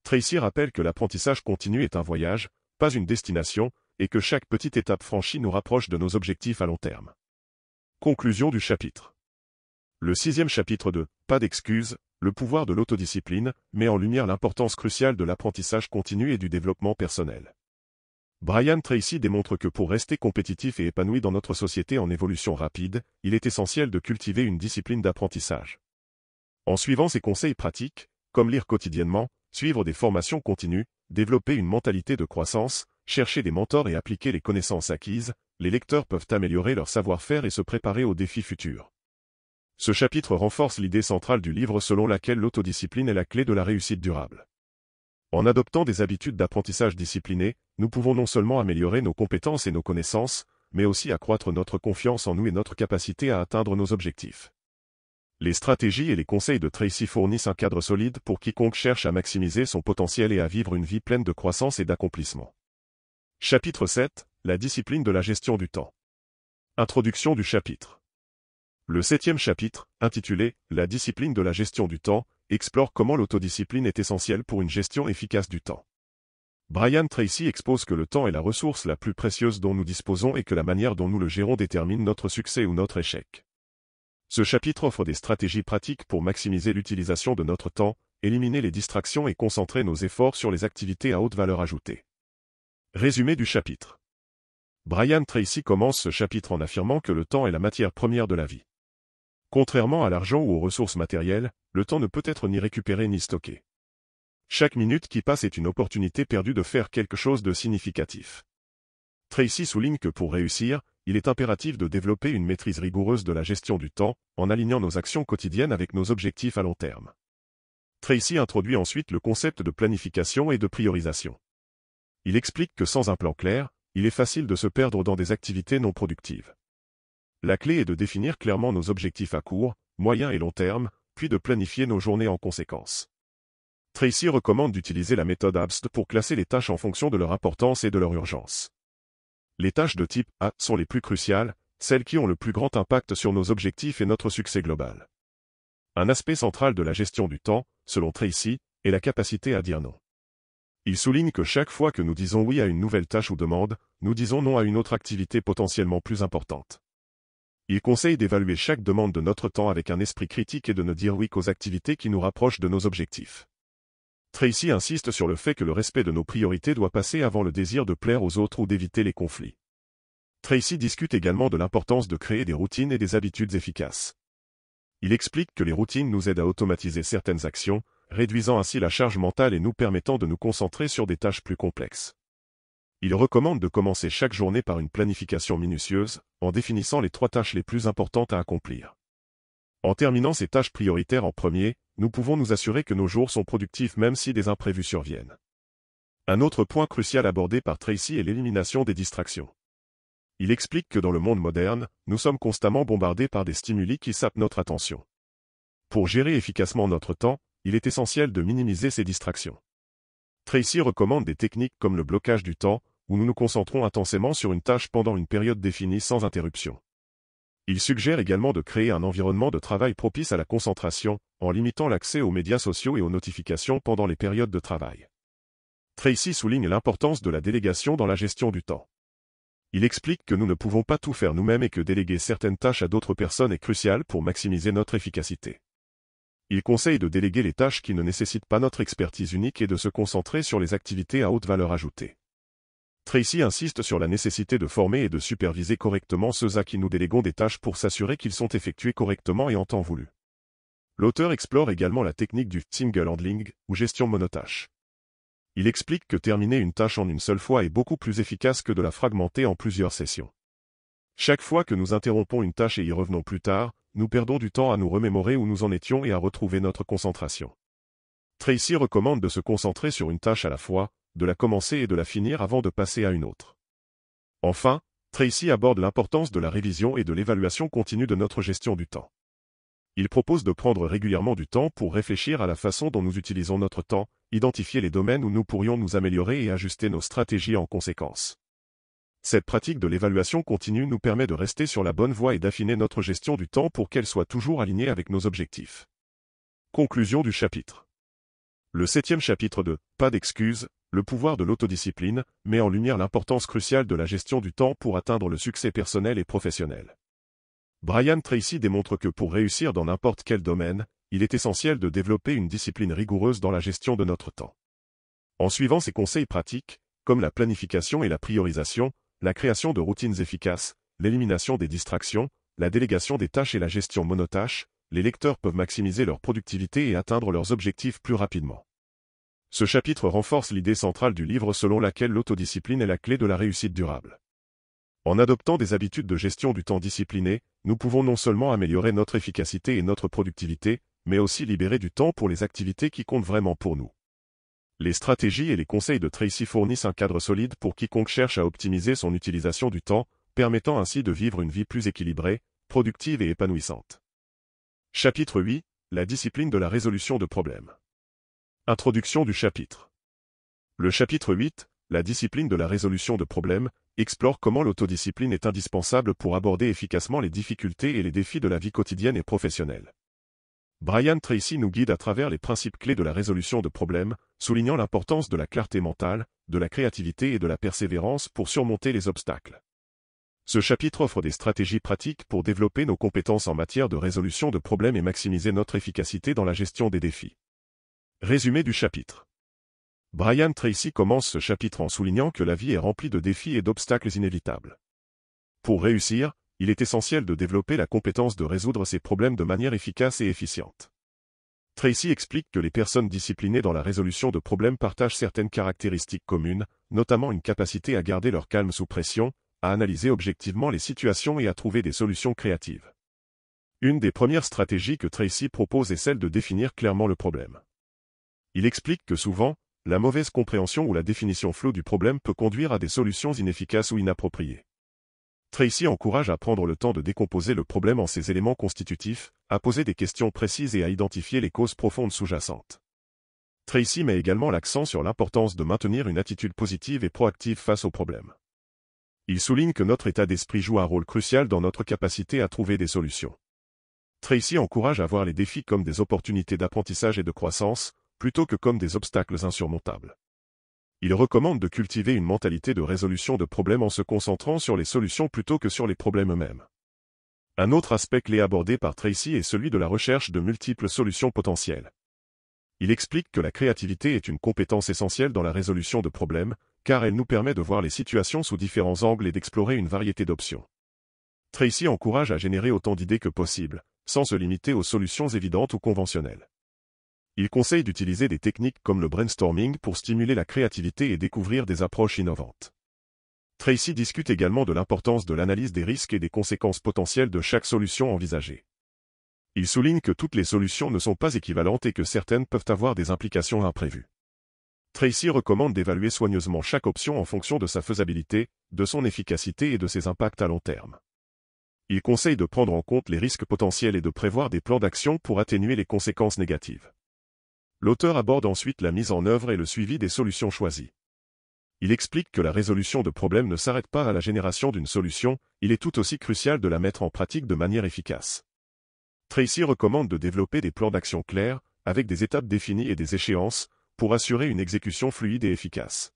S1: Tracy rappelle que l'apprentissage continu est un voyage, pas une destination, et que chaque petite étape franchie nous rapproche de nos objectifs à long terme. Conclusion du chapitre. Le 6e chapitre de « Pas d'excuses, le pouvoir de l'autodiscipline » met en lumière l'importance cruciale de l'apprentissage continu et du développement personnel. Brian Tracy démontre que pour rester compétitif et épanoui dans notre société en évolution rapide, il est essentiel de cultiver une discipline d'apprentissage. En suivant ses conseils pratiques, comme lire quotidiennement, suivre des formations continues, développer une mentalité de croissance, chercher des mentors et appliquer les connaissances acquises, les lecteurs peuvent améliorer leur savoir-faire et se préparer aux défis futurs. Ce chapitre renforce l'idée centrale du livre selon laquelle l'autodiscipline est la clé de la réussite durable. En adoptant des habitudes d'apprentissage disciplinées, nous pouvons non seulement améliorer nos compétences et nos connaissances, mais aussi accroître notre confiance en nous et notre capacité à atteindre nos objectifs. Les stratégies et les conseils de Tracy fournissent un cadre solide pour quiconque cherche à maximiser son potentiel et à vivre une vie pleine de croissance et d'accomplissement. Chapitre 7. La discipline de la gestion du temps. Introduction du chapitre. Le 7e chapitre, intitulé « La discipline de la gestion du temps », explore comment l'autodiscipline est essentielle pour une gestion efficace du temps. Brian Tracy expose que le temps est la ressource la plus précieuse dont nous disposons et que la manière dont nous le gérons détermine notre succès ou notre échec. Ce chapitre offre des stratégies pratiques pour maximiser l'utilisation de notre temps, éliminer les distractions et concentrer nos efforts sur les activités à haute valeur ajoutée. Résumé du chapitre. Brian Tracy commence ce chapitre en affirmant que le temps est la matière première de la vie. Contrairement à l'argent ou aux ressources matérielles, le temps ne peut être ni récupéré ni stocké. Chaque minute qui passe est une opportunité perdue de faire quelque chose de significatif. Tracy souligne que pour réussir, il est impératif de développer une maîtrise rigoureuse de la gestion du temps, en alignant nos actions quotidiennes avec nos objectifs à long terme. Tracy introduit ensuite le concept de planification et de priorisation. Il explique que sans un plan clair, il est facile de se perdre dans des activités non productives. La clé est de définir clairement nos objectifs à court, moyen et long terme, puis de planifier nos journées en conséquence. Tracy recommande d'utiliser la méthode ABST pour classer les tâches en fonction de leur importance et de leur urgence. Les tâches de type A sont les plus cruciales, celles qui ont le plus grand impact sur nos objectifs et notre succès global. Un aspect central de la gestion du temps, selon Tracy, est la capacité à dire non. Il souligne que chaque fois que nous disons oui à une nouvelle tâche ou demande, nous disons non à une autre activité potentiellement plus importante. Il conseille d'évaluer chaque demande de notre temps avec un esprit critique et de ne dire oui qu'aux activités qui nous rapprochent de nos objectifs. Tracy insiste sur le fait que le respect de nos priorités doit passer avant le désir de plaire aux autres ou d'éviter les conflits. Tracy discute également de l'importance de créer des routines et des habitudes efficaces. Il explique que les routines nous aident à automatiser certaines actions, réduisant ainsi la charge mentale et nous permettant de nous concentrer sur des tâches plus complexes. Il recommande de commencer chaque journée par une planification minutieuse, en définissant les 3 tâches les plus importantes à accomplir. En terminant ces tâches prioritaires en premier, nous pouvons nous assurer que nos jours sont productifs même si des imprévus surviennent. Un autre point crucial abordé par Tracy est l'élimination des distractions. Il explique que dans le monde moderne, nous sommes constamment bombardés par des stimuli qui sapent notre attention. Pour gérer efficacement notre temps, il est essentiel de minimiser ces distractions. Tracy recommande des techniques comme le blocage du temps, où nous nous concentrons intensément sur une tâche pendant une période définie sans interruption. Il suggère également de créer un environnement de travail propice à la concentration, en limitant l'accès aux médias sociaux et aux notifications pendant les périodes de travail. Tracy souligne l'importance de la délégation dans la gestion du temps. Il explique que nous ne pouvons pas tout faire nous-mêmes et que déléguer certaines tâches à d'autres personnes est crucial pour maximiser notre efficacité. Il conseille de déléguer les tâches qui ne nécessitent pas notre expertise unique et de se concentrer sur les activités à haute valeur ajoutée. Tracy insiste sur la nécessité de former et de superviser correctement ceux à qui nous déléguons des tâches pour s'assurer qu'ils sont effectués correctement et en temps voulu. L'auteur explore également la technique du single handling, ou gestion monotâche. Il explique que terminer une tâche en une seule fois est beaucoup plus efficace que de la fragmenter en plusieurs sessions. Chaque fois que nous interrompons une tâche et y revenons plus tard, nous perdons du temps à nous remémorer où nous en étions et à retrouver notre concentration. Tracy recommande de se concentrer sur une tâche à la fois, de la commencer et de la finir avant de passer à une autre. Enfin, Tracy aborde l'importance de la révision et de l'évaluation continue de notre gestion du temps. Il propose de prendre régulièrement du temps pour réfléchir à la façon dont nous utilisons notre temps, identifier les domaines où nous pourrions nous améliorer et ajuster nos stratégies en conséquence. Cette pratique de l'évaluation continue nous permet de rester sur la bonne voie et d'affiner notre gestion du temps pour qu'elle soit toujours alignée avec nos objectifs. Conclusion du chapitre. Le 7e chapitre de « Pas d'excuses », le pouvoir de l'autodiscipline, met en lumière l'importance cruciale de la gestion du temps pour atteindre le succès personnel et professionnel. Brian Tracy démontre que pour réussir dans n'importe quel domaine, il est essentiel de développer une discipline rigoureuse dans la gestion de notre temps. En suivant ses conseils pratiques, comme la planification et la priorisation, la création de routines efficaces, l'élimination des distractions, la délégation des tâches et la gestion monotâche, les lecteurs peuvent maximiser leur productivité et atteindre leurs objectifs plus rapidement. Ce chapitre renforce l'idée centrale du livre selon laquelle l'autodiscipline est la clé de la réussite durable. En adoptant des habitudes de gestion du temps disciplinées, nous pouvons non seulement améliorer notre efficacité et notre productivité, mais aussi libérer du temps pour les activités qui comptent vraiment pour nous. Les stratégies et les conseils de Tracy fournissent un cadre solide pour quiconque cherche à optimiser son utilisation du temps, permettant ainsi de vivre une vie plus équilibrée, productive et épanouissante. Chapitre 8. La discipline de la résolution de problèmes. Introduction du chapitre. Le chapitre 8, la discipline de la résolution de problèmes, explore comment l'autodiscipline est indispensable pour aborder efficacement les difficultés et les défis de la vie quotidienne et professionnelle. Brian Tracy nous guide à travers les principes clés de la résolution de problèmes, soulignant l'importance de la clarté mentale, de la créativité et de la persévérance pour surmonter les obstacles. Ce chapitre offre des stratégies pratiques pour développer nos compétences en matière de résolution de problèmes et maximiser notre efficacité dans la gestion des défis. Résumé du chapitre. Brian Tracy commence ce chapitre en soulignant que la vie est remplie de défis et d'obstacles inévitables. Pour réussir, il est essentiel de développer la compétence de résoudre ces problèmes de manière efficace et efficiente. Tracy explique que les personnes disciplinées dans la résolution de problèmes partagent certaines caractéristiques communes, notamment une capacité à garder leur calme sous pression, à analyser objectivement les situations et à trouver des solutions créatives. Une des premières stratégies que Tracy propose est celle de définir clairement le problème. Il explique que souvent, la mauvaise compréhension ou la définition floue du problème peut conduire à des solutions inefficaces ou inappropriées. Tracy encourage à prendre le temps de décomposer le problème en ses éléments constitutifs, à poser des questions précises et à identifier les causes profondes sous-jacentes. Tracy met également l'accent sur l'importance de maintenir une attitude positive et proactive face aux problèmes. Il souligne que notre état d'esprit joue un rôle crucial dans notre capacité à trouver des solutions. Tracy encourage à voir les défis comme des opportunités d'apprentissage et de croissance, plutôt que comme des obstacles insurmontables. Il recommande de cultiver une mentalité de résolution de problèmes en se concentrant sur les solutions plutôt que sur les problèmes eux-mêmes. Un autre aspect clé abordé par Tracy est celui de la recherche de multiples solutions potentielles. Il explique que la créativité est une compétence essentielle dans la résolution de problèmes, car elle nous permet de voir les situations sous différents angles et d'explorer une variété d'options. Tracy encourage à générer autant d'idées que possible, sans se limiter aux solutions évidentes ou conventionnelles. Il conseille d'utiliser des techniques comme le brainstorming pour stimuler la créativité et découvrir des approches innovantes. Tracy discute également de l'importance de l'analyse des risques et des conséquences potentielles de chaque solution envisagée. Il souligne que toutes les solutions ne sont pas équivalentes et que certaines peuvent avoir des implications imprévues. Tracy recommande d'évaluer soigneusement chaque option en fonction de sa faisabilité, de son efficacité et de ses impacts à long terme. Il conseille de prendre en compte les risques potentiels et de prévoir des plans d'action pour atténuer les conséquences négatives. L'auteur aborde ensuite la mise en œuvre et le suivi des solutions choisies. Il explique que la résolution de problèmes ne s'arrête pas à la génération d'une solution, il est tout aussi crucial de la mettre en pratique de manière efficace. Tracy recommande de développer des plans d'action clairs, avec des étapes définies et des échéances, pour assurer une exécution fluide et efficace.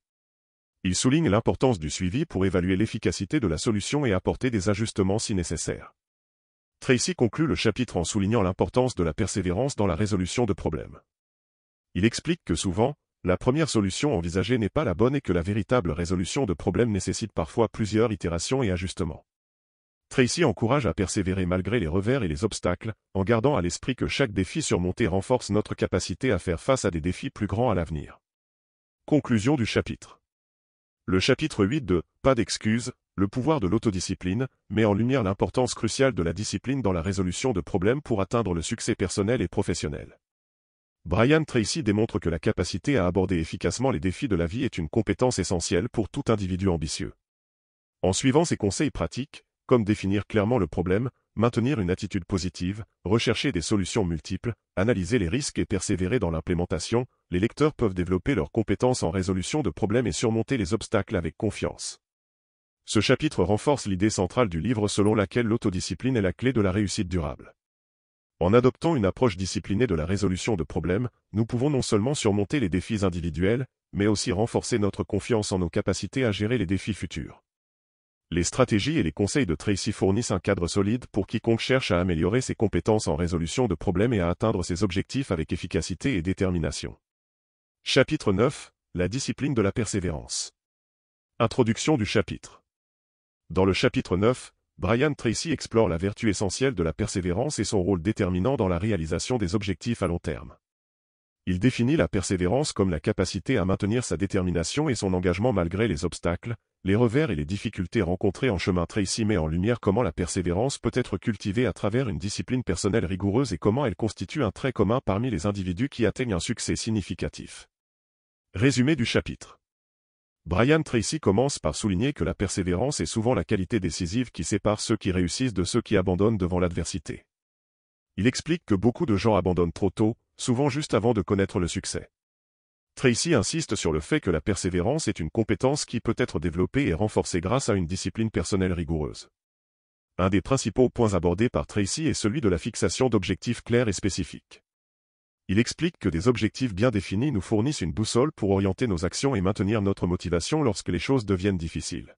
S1: Il souligne l'importance du suivi pour évaluer l'efficacité de la solution et apporter des ajustements si nécessaire. Tracy conclut le chapitre en soulignant l'importance de la persévérance dans la résolution de problèmes. Il explique que souvent, la première solution envisagée n'est pas la bonne et que la véritable résolution de problèmes nécessite parfois plusieurs itérations et ajustements. Tracy encourage à persévérer malgré les revers et les obstacles, en gardant à l'esprit que chaque défi surmonté renforce notre capacité à faire face à des défis plus grands à l'avenir. Conclusion du chapitre. Le chapitre 8 de « Pas d'excuses, le pouvoir de l'autodiscipline » met en lumière l'importance cruciale de la discipline dans la résolution de problèmes pour atteindre le succès personnel et professionnel. Brian Tracy démontre que la capacité à aborder efficacement les défis de la vie est une compétence essentielle pour tout individu ambitieux. En suivant ses conseils pratiques, comme définir clairement le problème, maintenir une attitude positive, rechercher des solutions multiples, analyser les risques et persévérer dans l'implémentation, les lecteurs peuvent développer leurs compétences en résolution de problèmes et surmonter les obstacles avec confiance. Ce chapitre renforce l'idée centrale du livre selon laquelle l'autodiscipline est la clé de la réussite durable. En adoptant une approche disciplinée de la résolution de problèmes, nous pouvons non seulement surmonter les défis individuels, mais aussi renforcer notre confiance en nos capacités à gérer les défis futurs. Les stratégies et les conseils de Tracy fournissent un cadre solide pour quiconque cherche à améliorer ses compétences en résolution de problèmes et à atteindre ses objectifs avec efficacité et détermination. Chapitre 9. La discipline de la persévérance. Introduction du chapitre. Dans le chapitre 9, Brian Tracy explore la vertu essentielle de la persévérance et son rôle déterminant dans la réalisation des objectifs à long terme. Il définit la persévérance comme la capacité à maintenir sa détermination et son engagement malgré les obstacles, les revers et les difficultés rencontrées en chemin. Tracy met en lumière comment la persévérance peut être cultivée à travers une discipline personnelle rigoureuse et comment elle constitue un trait commun parmi les individus qui atteignent un succès significatif. Résumé du chapitre. Brian Tracy commence par souligner que la persévérance est souvent la qualité décisive qui sépare ceux qui réussissent de ceux qui abandonnent devant l'adversité. Il explique que beaucoup de gens abandonnent trop tôt, souvent juste avant de connaître le succès. Tracy insiste sur le fait que la persévérance est une compétence qui peut être développée et renforcée grâce à une discipline personnelle rigoureuse. Un des principaux points abordés par Tracy est celui de la fixation d'objectifs clairs et spécifiques. Il explique que des objectifs bien définis nous fournissent une boussole pour orienter nos actions et maintenir notre motivation lorsque les choses deviennent difficiles.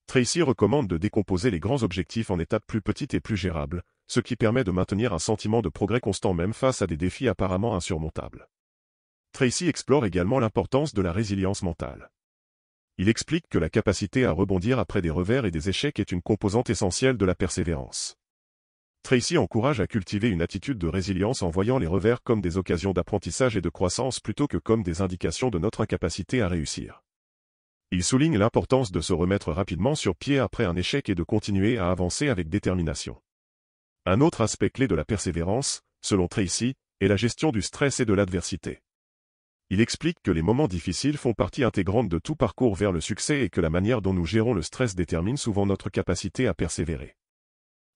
S1: Tracy recommande de décomposer les grands objectifs en étapes plus petites et plus gérables, ce qui permet de maintenir un sentiment de progrès constant même face à des défis apparemment insurmontables. Tracy explore également l'importance de la résilience mentale. Il explique que la capacité à rebondir après des revers et des échecs est une composante essentielle de la persévérance. Tracy encourage à cultiver une attitude de résilience en voyant les revers comme des occasions d'apprentissage et de croissance plutôt que comme des indications de notre incapacité à réussir. Il souligne l'importance de se remettre rapidement sur pied après un échec et de continuer à avancer avec détermination. Un autre aspect clé de la persévérance, selon Tracy, est la gestion du stress et de l'adversité. Il explique que les moments difficiles font partie intégrante de tout parcours vers le succès et que la manière dont nous gérons le stress détermine souvent notre capacité à persévérer.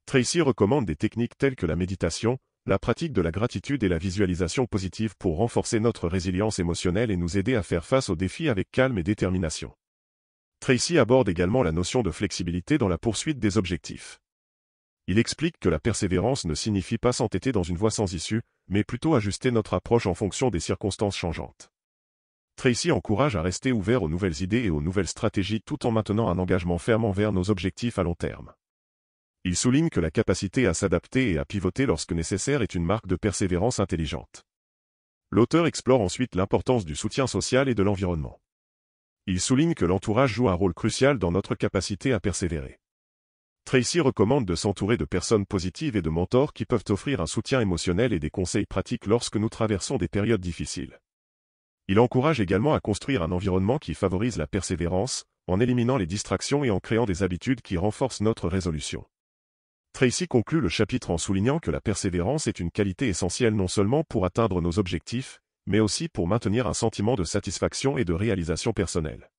S1: Tracy recommande des techniques telles que la méditation, la pratique de la gratitude et la visualisation positive pour renforcer notre résilience émotionnelle et nous aider à faire face aux défis avec calme et détermination. Tracy aborde également la notion de flexibilité dans la poursuite des objectifs. Il explique que la persévérance ne signifie pas s'entêter dans une voie sans issue, mais plutôt ajuster notre approche en fonction des circonstances changeantes. Tracy encourage à rester ouvert aux nouvelles idées et aux nouvelles stratégies tout en maintenant un engagement ferme envers nos objectifs à long terme. Il souligne que la capacité à s'adapter et à pivoter lorsque nécessaire est une marque de persévérance intelligente. L'auteur explore ensuite l'importance du soutien social et de l'environnement. Il souligne que l'entourage joue un rôle crucial dans notre capacité à persévérer. Tracy recommande de s'entourer de personnes positives et de mentors qui peuvent offrir un soutien émotionnel et des conseils pratiques lorsque nous traversons des périodes difficiles. Il encourage également à construire un environnement qui favorise la persévérance, en éliminant les distractions et en créant des habitudes qui renforcent notre résolution. Tracy conclut le chapitre en soulignant que la persévérance est une qualité essentielle non seulement pour atteindre nos objectifs, mais aussi pour maintenir un sentiment de satisfaction et de réalisation personnelle.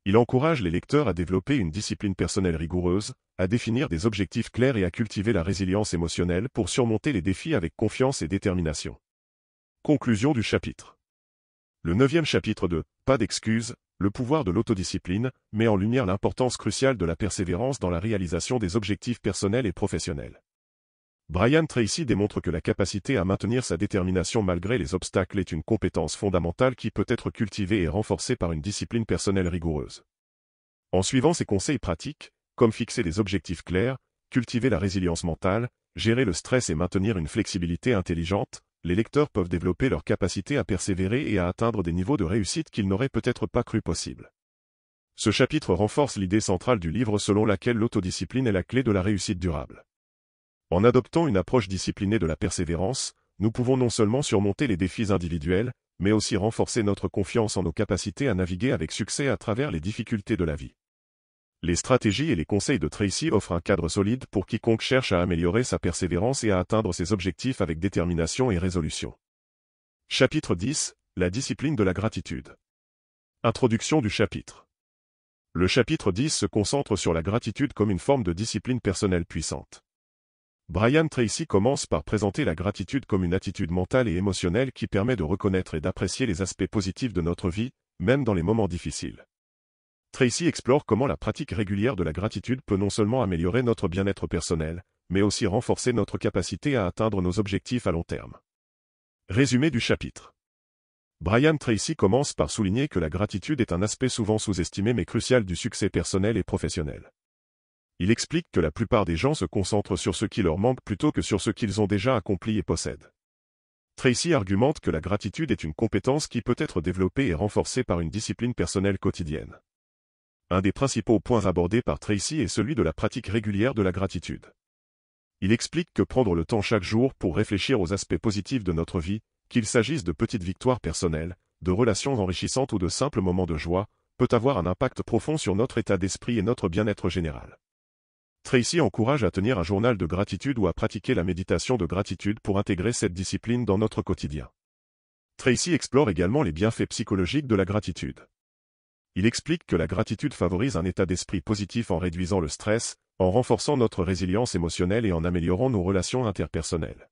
S1: Il encourage les lecteurs à développer une discipline personnelle rigoureuse, à définir des objectifs clairs et à cultiver la résilience émotionnelle pour surmonter les défis avec confiance et détermination. Conclusion du chapitre. Le 9e chapitre de « Pas d'excuses, le pouvoir de l'autodiscipline » met en lumière l'importance cruciale de la persévérance dans la réalisation des objectifs personnels et professionnels. Brian Tracy démontre que la capacité à maintenir sa détermination malgré les obstacles est une compétence fondamentale qui peut être cultivée et renforcée par une discipline personnelle rigoureuse. En suivant ses conseils pratiques, comme fixer des objectifs clairs, cultiver la résilience mentale, gérer le stress et maintenir une flexibilité intelligente, les lecteurs peuvent développer leur capacité à persévérer et à atteindre des niveaux de réussite qu'ils n'auraient peut-être pas cru possibles. Ce chapitre renforce l'idée centrale du livre selon laquelle l'autodiscipline est la clé de la réussite durable. En adoptant une approche disciplinée de la persévérance, nous pouvons non seulement surmonter les défis individuels, mais aussi renforcer notre confiance en nos capacités à naviguer avec succès à travers les difficultés de la vie. Les stratégies et les conseils de Tracy offrent un cadre solide pour quiconque cherche à améliorer sa persévérance et à atteindre ses objectifs avec détermination et résolution. Chapitre 10 – La discipline de la gratitude. Introduction du chapitre. Le chapitre 10 se concentre sur la gratitude comme une forme de discipline personnelle puissante. Brian Tracy commence par présenter la gratitude comme une attitude mentale et émotionnelle qui permet de reconnaître et d'apprécier les aspects positifs de notre vie, même dans les moments difficiles. Tracy explore comment la pratique régulière de la gratitude peut non seulement améliorer notre bien-être personnel, mais aussi renforcer notre capacité à atteindre nos objectifs à long terme. Résumé du chapitre. Brian Tracy commence par souligner que la gratitude est un aspect souvent sous-estimé mais crucial du succès personnel et professionnel. Il explique que la plupart des gens se concentrent sur ce qui leur manque plutôt que sur ce qu'ils ont déjà accompli et possèdent. Tracy argumente que la gratitude est une compétence qui peut être développée et renforcée par une discipline personnelle quotidienne. Un des principaux points abordés par Tracy est celui de la pratique régulière de la gratitude. Il explique que prendre le temps chaque jour pour réfléchir aux aspects positifs de notre vie, qu'il s'agisse de petites victoires personnelles, de relations enrichissantes ou de simples moments de joie, peut avoir un impact profond sur notre état d'esprit et notre bien-être général. Tracy encourage à tenir un journal de gratitude ou à pratiquer la méditation de gratitude pour intégrer cette discipline dans notre quotidien. Tracy explore également les bienfaits psychologiques de la gratitude. Il explique que la gratitude favorise un état d'esprit positif en réduisant le stress, en renforçant notre résilience émotionnelle et en améliorant nos relations interpersonnelles.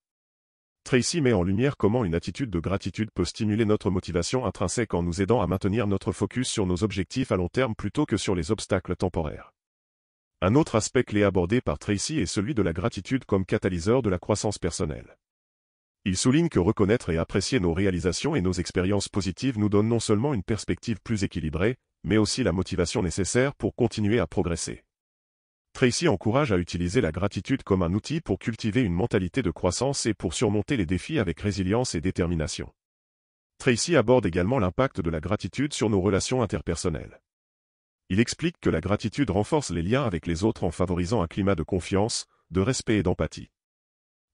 S1: Tracy met en lumière comment une attitude de gratitude peut stimuler notre motivation intrinsèque en nous aidant à maintenir notre focus sur nos objectifs à long terme plutôt que sur les obstacles temporaires. Un autre aspect clé abordé par Tracy est celui de la gratitude comme catalyseur de la croissance personnelle. Il souligne que reconnaître et apprécier nos réalisations et nos expériences positives nous donne non seulement une perspective plus équilibrée, mais aussi la motivation nécessaire pour continuer à progresser. Tracy encourage à utiliser la gratitude comme un outil pour cultiver une mentalité de croissance et pour surmonter les défis avec résilience et détermination. Tracy aborde également l'impact de la gratitude sur nos relations interpersonnelles. Il explique que la gratitude renforce les liens avec les autres en favorisant un climat de confiance, de respect et d'empathie.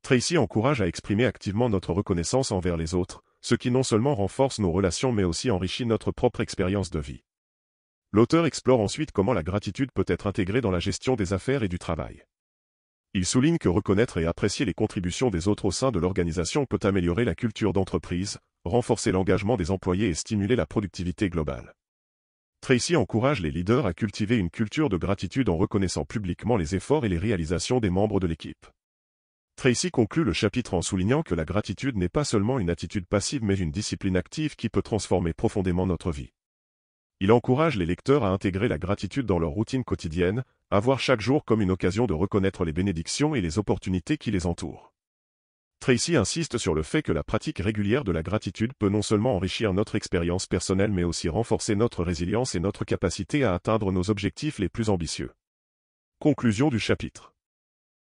S1: Tracy encourage à exprimer activement notre reconnaissance envers les autres, ce qui non seulement renforce nos relations mais aussi enrichit notre propre expérience de vie. L'auteur explore ensuite comment la gratitude peut être intégrée dans la gestion des affaires et du travail. Il souligne que reconnaître et apprécier les contributions des autres au sein de l'organisation peut améliorer la culture d'entreprise, renforcer l'engagement des employés et stimuler la productivité globale. Tracy encourage les leaders à cultiver une culture de gratitude en reconnaissant publiquement les efforts et les réalisations des membres de l'équipe. Tracy conclut le chapitre en soulignant que la gratitude n'est pas seulement une attitude passive mais une discipline active qui peut transformer profondément notre vie. Il encourage les lecteurs à intégrer la gratitude dans leur routine quotidienne, à voir chaque jour comme une occasion de reconnaître les bénédictions et les opportunités qui les entourent. Tracy insiste sur le fait que la pratique régulière de la gratitude peut non seulement enrichir notre expérience personnelle mais aussi renforcer notre résilience et notre capacité à atteindre nos objectifs les plus ambitieux. Conclusion du chapitre.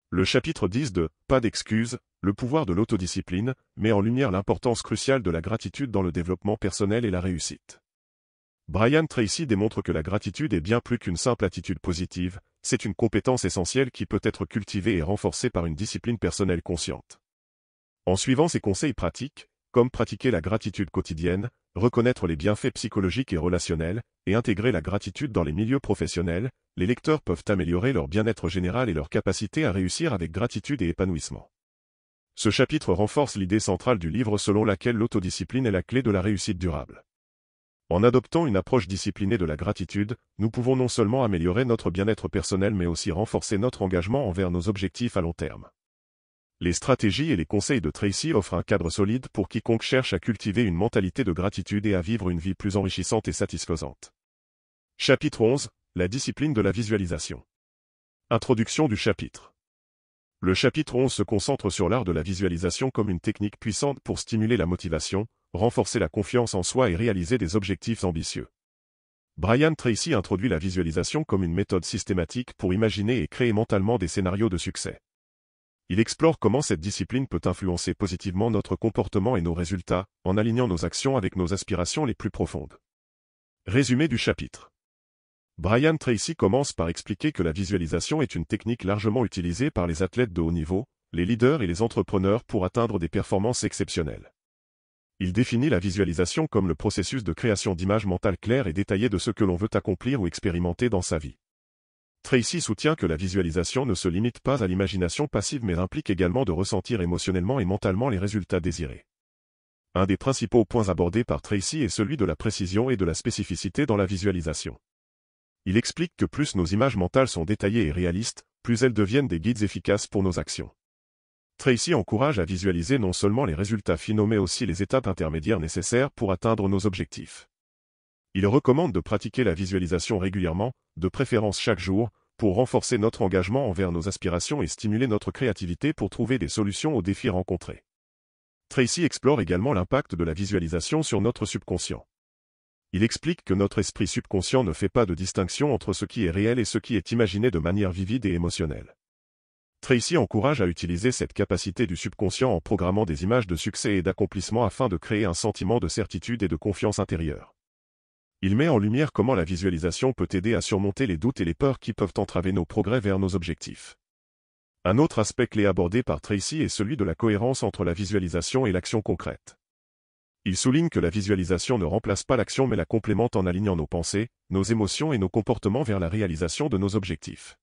S1: Le chapitre 10 de « Pas d'excuses, le pouvoir de l'autodiscipline » met en lumière l'importance cruciale de la gratitude dans le développement personnel et la réussite. Brian Tracy démontre que la gratitude est bien plus qu'une simple attitude positive, c'est une compétence essentielle qui peut être cultivée et renforcée par une discipline personnelle consciente. En suivant ces conseils pratiques, comme pratiquer la gratitude quotidienne, reconnaître les bienfaits psychologiques et relationnels, et intégrer la gratitude dans les milieux professionnels, les lecteurs peuvent améliorer leur bien-être général et leur capacité à réussir avec gratitude et épanouissement. Ce chapitre renforce l'idée centrale du livre selon laquelle l'autodiscipline est la clé de la réussite durable. En adoptant une approche disciplinée de la gratitude, nous pouvons non seulement améliorer notre bien-être personnel mais aussi renforcer notre engagement envers nos objectifs à long terme. Les stratégies et les conseils de Tracy offrent un cadre solide pour quiconque cherche à cultiver une mentalité de gratitude et à vivre une vie plus enrichissante et satisfaisante. Chapitre 11. La discipline de la visualisation. Introduction du chapitre. Le chapitre 11 se concentre sur l'art de la visualisation comme une technique puissante pour stimuler la motivation, renforcer la confiance en soi et réaliser des objectifs ambitieux. Brian Tracy introduit la visualisation comme une méthode systématique pour imaginer et créer mentalement des scénarios de succès. Il explore comment cette discipline peut influencer positivement notre comportement et nos résultats, en alignant nos actions avec nos aspirations les plus profondes. Résumé du chapitre. Brian Tracy commence par expliquer que la visualisation est une technique largement utilisée par les athlètes de haut niveau, les leaders et les entrepreneurs pour atteindre des performances exceptionnelles. Il définit la visualisation comme le processus de création d'images mentales claires et détaillées de ce que l'on veut accomplir ou expérimenter dans sa vie. Tracy soutient que la visualisation ne se limite pas à l'imagination passive mais implique également de ressentir émotionnellement et mentalement les résultats désirés. Un des principaux points abordés par Tracy est celui de la précision et de la spécificité dans la visualisation. Il explique que plus nos images mentales sont détaillées et réalistes, plus elles deviennent des guides efficaces pour nos actions. Tracy encourage à visualiser non seulement les résultats finaux mais aussi les étapes intermédiaires nécessaires pour atteindre nos objectifs. Il recommande de pratiquer la visualisation régulièrement, de préférence chaque jour, pour renforcer notre engagement envers nos aspirations et stimuler notre créativité pour trouver des solutions aux défis rencontrés. Tracy explore également l'impact de la visualisation sur notre subconscient. Il explique que notre esprit subconscient ne fait pas de distinction entre ce qui est réel et ce qui est imaginé de manière vivide et émotionnelle. Tracy encourage à utiliser cette capacité du subconscient en programmant des images de succès et d'accomplissement afin de créer un sentiment de certitude et de confiance intérieure. Il met en lumière comment la visualisation peut aider à surmonter les doutes et les peurs qui peuvent entraver nos progrès vers nos objectifs. Un autre aspect clé abordé par Tracy est celui de la cohérence entre la visualisation et l'action concrète. Il souligne que la visualisation ne remplace pas l'action mais la complémente en alignant nos pensées, nos émotions et nos comportements vers la réalisation de nos objectifs.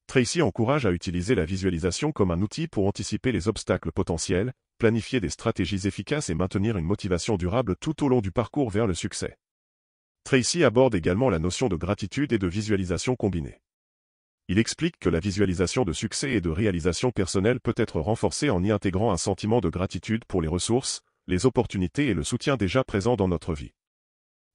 S1: Tracy encourage à utiliser la visualisation comme un outil pour anticiper les obstacles potentiels, planifier des stratégies efficaces et maintenir une motivation durable tout au long du parcours vers le succès. Tracy aborde également la notion de gratitude et de visualisation combinée. Il explique que la visualisation de succès et de réalisation personnelle peut être renforcée en y intégrant un sentiment de gratitude pour les ressources, les opportunités et le soutien déjà présents dans notre vie.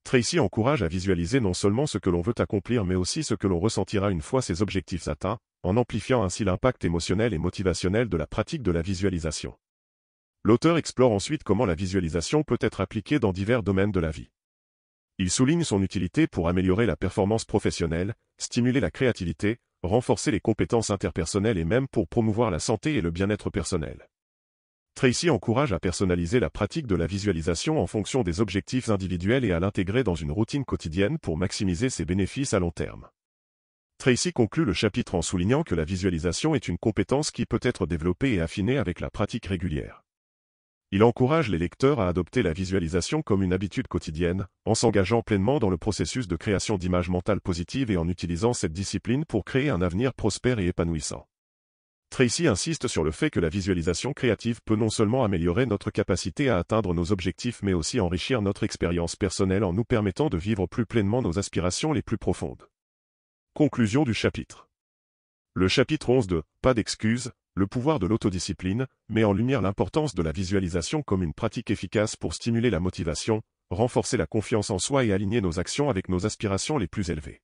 S1: Tracy encourage à visualiser non seulement ce que l'on veut accomplir mais aussi ce que l'on ressentira une fois ces objectifs atteints, en amplifiant ainsi l'impact émotionnel et motivationnel de la pratique de la visualisation. L'auteur explore ensuite comment la visualisation peut être appliquée dans divers domaines de la vie. Il souligne son utilité pour améliorer la performance professionnelle, stimuler la créativité, renforcer les compétences interpersonnelles et même pour promouvoir la santé et le bien-être personnel. Tracy encourage à personnaliser la pratique de la visualisation en fonction des objectifs individuels et à l'intégrer dans une routine quotidienne pour maximiser ses bénéfices à long terme. Tracy conclut le chapitre en soulignant que la visualisation est une compétence qui peut être développée et affinée avec la pratique régulière. Il encourage les lecteurs à adopter la visualisation comme une habitude quotidienne, en s'engageant pleinement dans le processus de création d'images mentales positives et en utilisant cette discipline pour créer un avenir prospère et épanouissant. Tracy insiste sur le fait que la visualisation créative peut non seulement améliorer notre capacité à atteindre nos objectifs mais aussi enrichir notre expérience personnelle en nous permettant de vivre plus pleinement nos aspirations les plus profondes. Conclusion du chapitre. Le chapitre 11 de « Pas d'excuses », le pouvoir de l'autodiscipline, met en lumière l'importance de la visualisation comme une pratique efficace pour stimuler la motivation, renforcer la confiance en soi et aligner nos actions avec nos aspirations les plus élevées.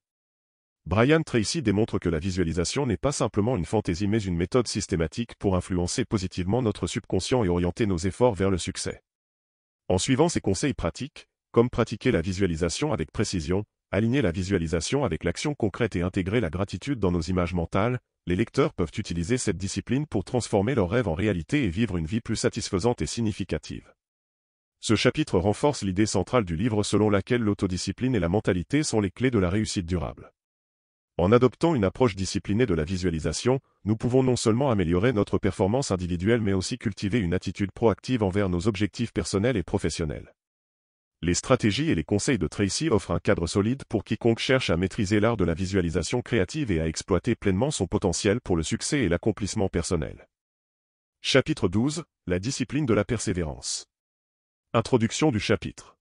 S1: Brian Tracy démontre que la visualisation n'est pas simplement une fantaisie mais une méthode systématique pour influencer positivement notre subconscient et orienter nos efforts vers le succès. En suivant ces conseils pratiques, comme pratiquer la visualisation avec précision, aligner la visualisation avec l'action concrète et intégrer la gratitude dans nos images mentales, les lecteurs peuvent utiliser cette discipline pour transformer leurs rêves en réalité et vivre une vie plus satisfaisante et significative. Ce chapitre renforce l'idée centrale du livre selon laquelle l'autodiscipline et la mentalité sont les clés de la réussite durable. En adoptant une approche disciplinée de la visualisation, nous pouvons non seulement améliorer notre performance individuelle mais aussi cultiver une attitude proactive envers nos objectifs personnels et professionnels. Les stratégies et les conseils de Tracy offrent un cadre solide pour quiconque cherche à maîtriser l'art de la visualisation créative et à exploiter pleinement son potentiel pour le succès et l'accomplissement personnel. Chapitre 12 – La discipline de la persévérance. Introduction du chapitre.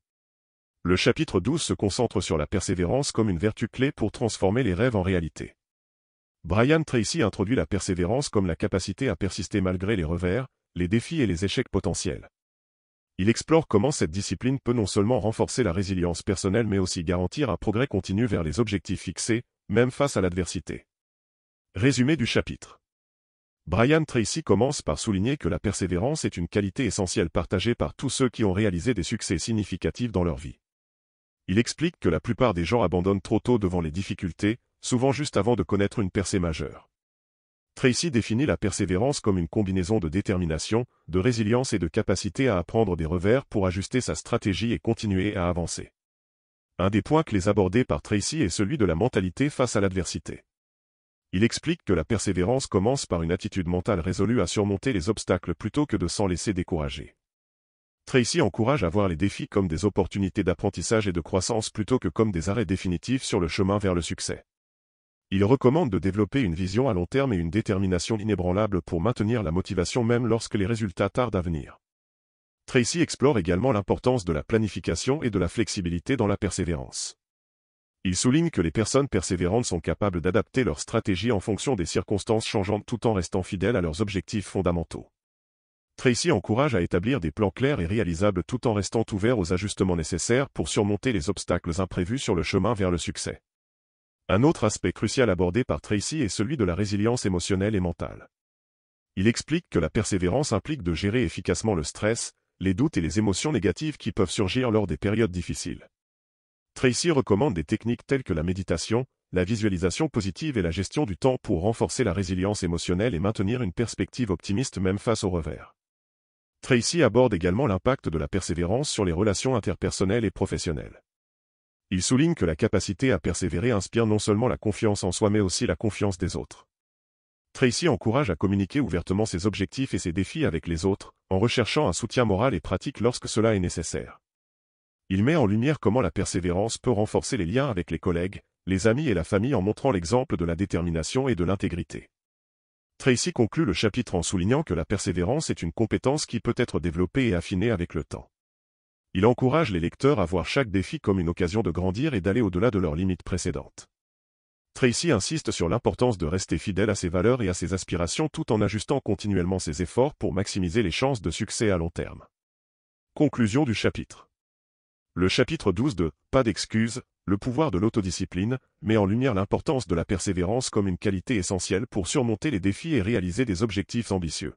S1: Le chapitre 12 se concentre sur la persévérance comme une vertu clé pour transformer les rêves en réalité. Brian Tracy introduit la persévérance comme la capacité à persister malgré les revers, les défis et les échecs potentiels. Il explore comment cette discipline peut non seulement renforcer la résilience personnelle mais aussi garantir un progrès continu vers les objectifs fixés, même face à l'adversité. Résumé du chapitre. Brian Tracy commence par souligner que la persévérance est une qualité essentielle partagée par tous ceux qui ont réalisé des succès significatifs dans leur vie. Il explique que la plupart des gens abandonnent trop tôt devant les difficultés, souvent juste avant de connaître une percée majeure. Tracy définit la persévérance comme une combinaison de détermination, de résilience et de capacité à apprendre des revers pour ajuster sa stratégie et continuer à avancer. Un des points clés abordés par Tracy est celui de la mentalité face à l'adversité. Il explique que la persévérance commence par une attitude mentale résolue à surmonter les obstacles plutôt que de s'en laisser décourager. Tracy encourage à voir les défis comme des opportunités d'apprentissage et de croissance plutôt que comme des arrêts définitifs sur le chemin vers le succès. Il recommande de développer une vision à long terme et une détermination inébranlable pour maintenir la motivation même lorsque les résultats tardent à venir. Tracy explore également l'importance de la planification et de la flexibilité dans la persévérance. Il souligne que les personnes persévérantes sont capables d'adapter leur stratégie en fonction des circonstances changeantes tout en restant fidèles à leurs objectifs fondamentaux. Tracy encourage à établir des plans clairs et réalisables tout en restant ouvert aux ajustements nécessaires pour surmonter les obstacles imprévus sur le chemin vers le succès. Un autre aspect crucial abordé par Tracy est celui de la résilience émotionnelle et mentale. Il explique que la persévérance implique de gérer efficacement le stress, les doutes et les émotions négatives qui peuvent surgir lors des périodes difficiles. Tracy recommande des techniques telles que la méditation, la visualisation positive et la gestion du temps pour renforcer la résilience émotionnelle et maintenir une perspective optimiste même face aux revers. Tracy aborde également l'impact de la persévérance sur les relations interpersonnelles et professionnelles. Il souligne que la capacité à persévérer inspire non seulement la confiance en soi mais aussi la confiance des autres. Tracy encourage à communiquer ouvertement ses objectifs et ses défis avec les autres, en recherchant un soutien moral et pratique lorsque cela est nécessaire. Il met en lumière comment la persévérance peut renforcer les liens avec les collègues, les amis et la famille en montrant l'exemple de la détermination et de l'intégrité. Tracy conclut le chapitre en soulignant que la persévérance est une compétence qui peut être développée et affinée avec le temps. Il encourage les lecteurs à voir chaque défi comme une occasion de grandir et d'aller au-delà de leurs limites précédentes. Tracy insiste sur l'importance de rester fidèle à ses valeurs et à ses aspirations tout en ajustant continuellement ses efforts pour maximiser les chances de succès à long terme. Conclusion du chapitre. Le chapitre 12 de « Pas d'excuses, le pouvoir de l'autodiscipline » met en lumière l'importance de la persévérance comme une qualité essentielle pour surmonter les défis et réaliser des objectifs ambitieux.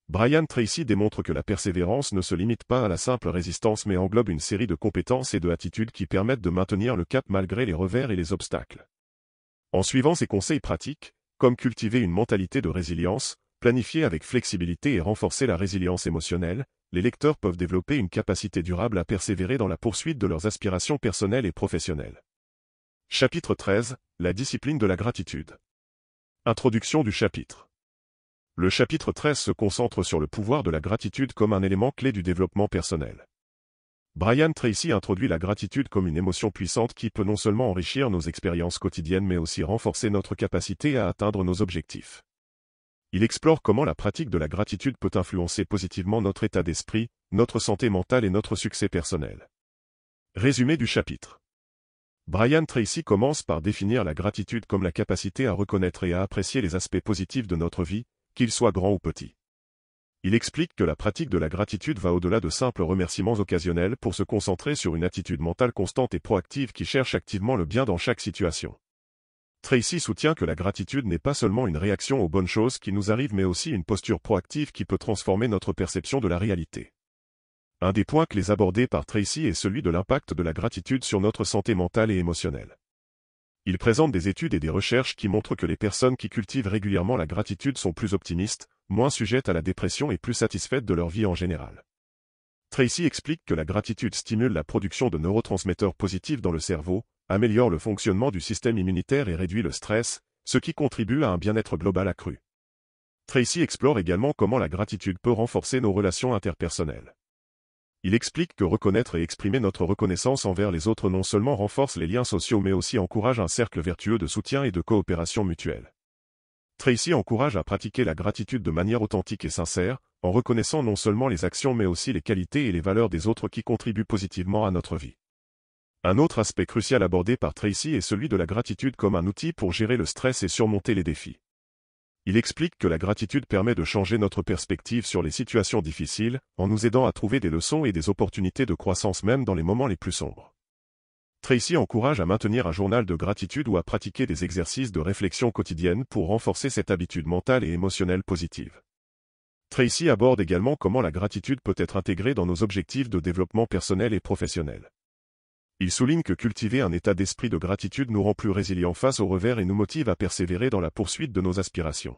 S1: Brian Tracy démontre que la persévérance ne se limite pas à la simple résistance mais englobe une série de compétences et de attitudes qui permettent de maintenir le cap malgré les revers et les obstacles. En suivant ses conseils pratiques, comme cultiver une mentalité de résilience, planifier avec flexibilité et renforcer la résilience émotionnelle, les lecteurs peuvent développer une capacité durable à persévérer dans la poursuite de leurs aspirations personnelles et professionnelles. Chapitre 13 – La discipline de la gratitude. Introduction du chapitre. Le chapitre 13 se concentre sur le pouvoir de la gratitude comme un élément clé du développement personnel. Brian Tracy introduit la gratitude comme une émotion puissante qui peut non seulement enrichir nos expériences quotidiennes mais aussi renforcer notre capacité à atteindre nos objectifs. Il explore comment la pratique de la gratitude peut influencer positivement notre état d'esprit, notre santé mentale et notre succès personnel. Résumé du chapitre. Brian Tracy commence par définir la gratitude comme la capacité à reconnaître et à apprécier les aspects positifs de notre vie, qu'ils soient grands ou petits. Il explique que la pratique de la gratitude va au-delà de simples remerciements occasionnels pour se concentrer sur une attitude mentale constante et proactive qui cherche activement le bien dans chaque situation. Tracy soutient que la gratitude n'est pas seulement une réaction aux bonnes choses qui nous arrivent mais aussi une posture proactive qui peut transformer notre perception de la réalité. Un des points clés abordés par Tracy est celui de l'impact de la gratitude sur notre santé mentale et émotionnelle. Il présente des études et des recherches qui montrent que les personnes qui cultivent régulièrement la gratitude sont plus optimistes, moins sujettes à la dépression et plus satisfaites de leur vie en général. Tracy explique que la gratitude stimule la production de neurotransmetteurs positifs dans le cerveau, améliore le fonctionnement du système immunitaire et réduit le stress, ce qui contribue à un bien-être global accru. Tracy explore également comment la gratitude peut renforcer nos relations interpersonnelles. Il explique que reconnaître et exprimer notre reconnaissance envers les autres non seulement renforce les liens sociaux mais aussi encourage un cercle vertueux de soutien et de coopération mutuelle. Tracy encourage à pratiquer la gratitude de manière authentique et sincère, en reconnaissant non seulement les actions mais aussi les qualités et les valeurs des autres qui contribuent positivement à notre vie. Un autre aspect crucial abordé par Tracy est celui de la gratitude comme un outil pour gérer le stress et surmonter les défis. Il explique que la gratitude permet de changer notre perspective sur les situations difficiles, en nous aidant à trouver des leçons et des opportunités de croissance même dans les moments les plus sombres. Tracy encourage à maintenir un journal de gratitude ou à pratiquer des exercices de réflexion quotidienne pour renforcer cette habitude mentale et émotionnelle positive. Tracy aborde également comment la gratitude peut être intégrée dans nos objectifs de développement personnel et professionnel. Il souligne que cultiver un état d'esprit de gratitude nous rend plus résilients face aux revers et nous motive à persévérer dans la poursuite de nos aspirations.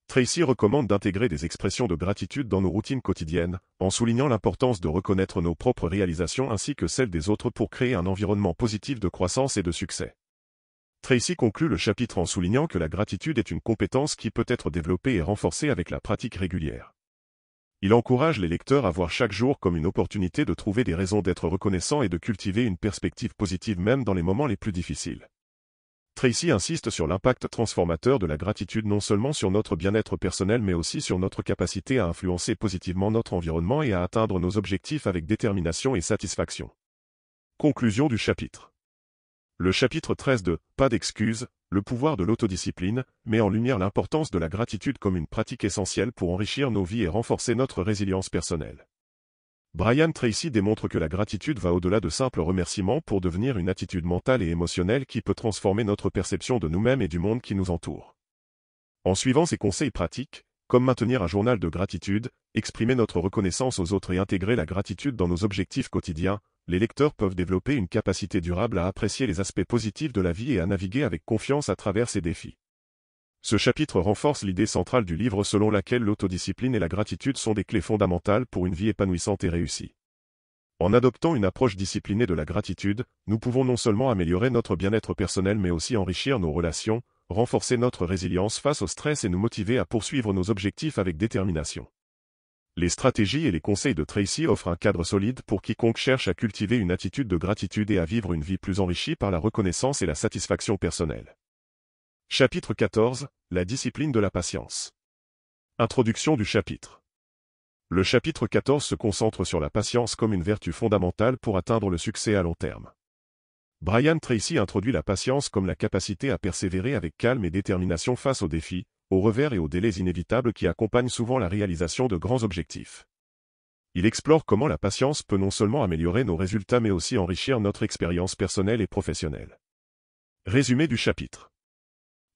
S1: Tracy recommande d'intégrer des expressions de gratitude dans nos routines quotidiennes, en soulignant l'importance de reconnaître nos propres réalisations ainsi que celles des autres pour créer un environnement positif de croissance et de succès. Tracy conclut le chapitre en soulignant que la gratitude est une compétence qui peut être développée et renforcée avec la pratique régulière. Il encourage les lecteurs à voir chaque jour comme une opportunité de trouver des raisons d'être reconnaissants et de cultiver une perspective positive même dans les moments les plus difficiles. Tracy insiste sur l'impact transformateur de la gratitude non seulement sur notre bien-être personnel mais aussi sur notre capacité à influencer positivement notre environnement et à atteindre nos objectifs avec détermination et satisfaction. Conclusion du chapitre. Le chapitre 13 de « Pas d'excuses, le pouvoir de l'autodiscipline » met en lumière l'importance de la gratitude comme une pratique essentielle pour enrichir nos vies et renforcer notre résilience personnelle. Brian Tracy démontre que la gratitude va au-delà de simples remerciements pour devenir une attitude mentale et émotionnelle qui peut transformer notre perception de nous-mêmes et du monde qui nous entoure. En suivant ses conseils pratiques, comme maintenir un journal de gratitude, exprimer notre reconnaissance aux autres et intégrer la gratitude dans nos objectifs quotidiens, les lecteurs peuvent développer une capacité durable à apprécier les aspects positifs de la vie et à naviguer avec confiance à travers ces défis. Ce chapitre renforce l'idée centrale du livre selon laquelle l'autodiscipline et la gratitude sont des clés fondamentales pour une vie épanouissante et réussie. En adoptant une approche disciplinée de la gratitude, nous pouvons non seulement améliorer notre bien-être personnel mais aussi enrichir nos relations, renforcer notre résilience face au stress et nous motiver à poursuivre nos objectifs avec détermination. Les stratégies et les conseils de Tracy offrent un cadre solide pour quiconque cherche à cultiver une attitude de gratitude et à vivre une vie plus enrichie par la reconnaissance et la satisfaction personnelle. Chapitre 14. La discipline de la patience. Introduction du chapitre. Le chapitre 14 se concentre sur la patience comme une vertu fondamentale pour atteindre le succès à long terme. Brian Tracy introduit la patience comme la capacité à persévérer avec calme et détermination face aux défis, aux revers et aux délais inévitables qui accompagnent souvent la réalisation de grands objectifs. Il explore comment la patience peut non seulement améliorer nos résultats mais aussi enrichir notre expérience personnelle et professionnelle. Résumé du chapitre.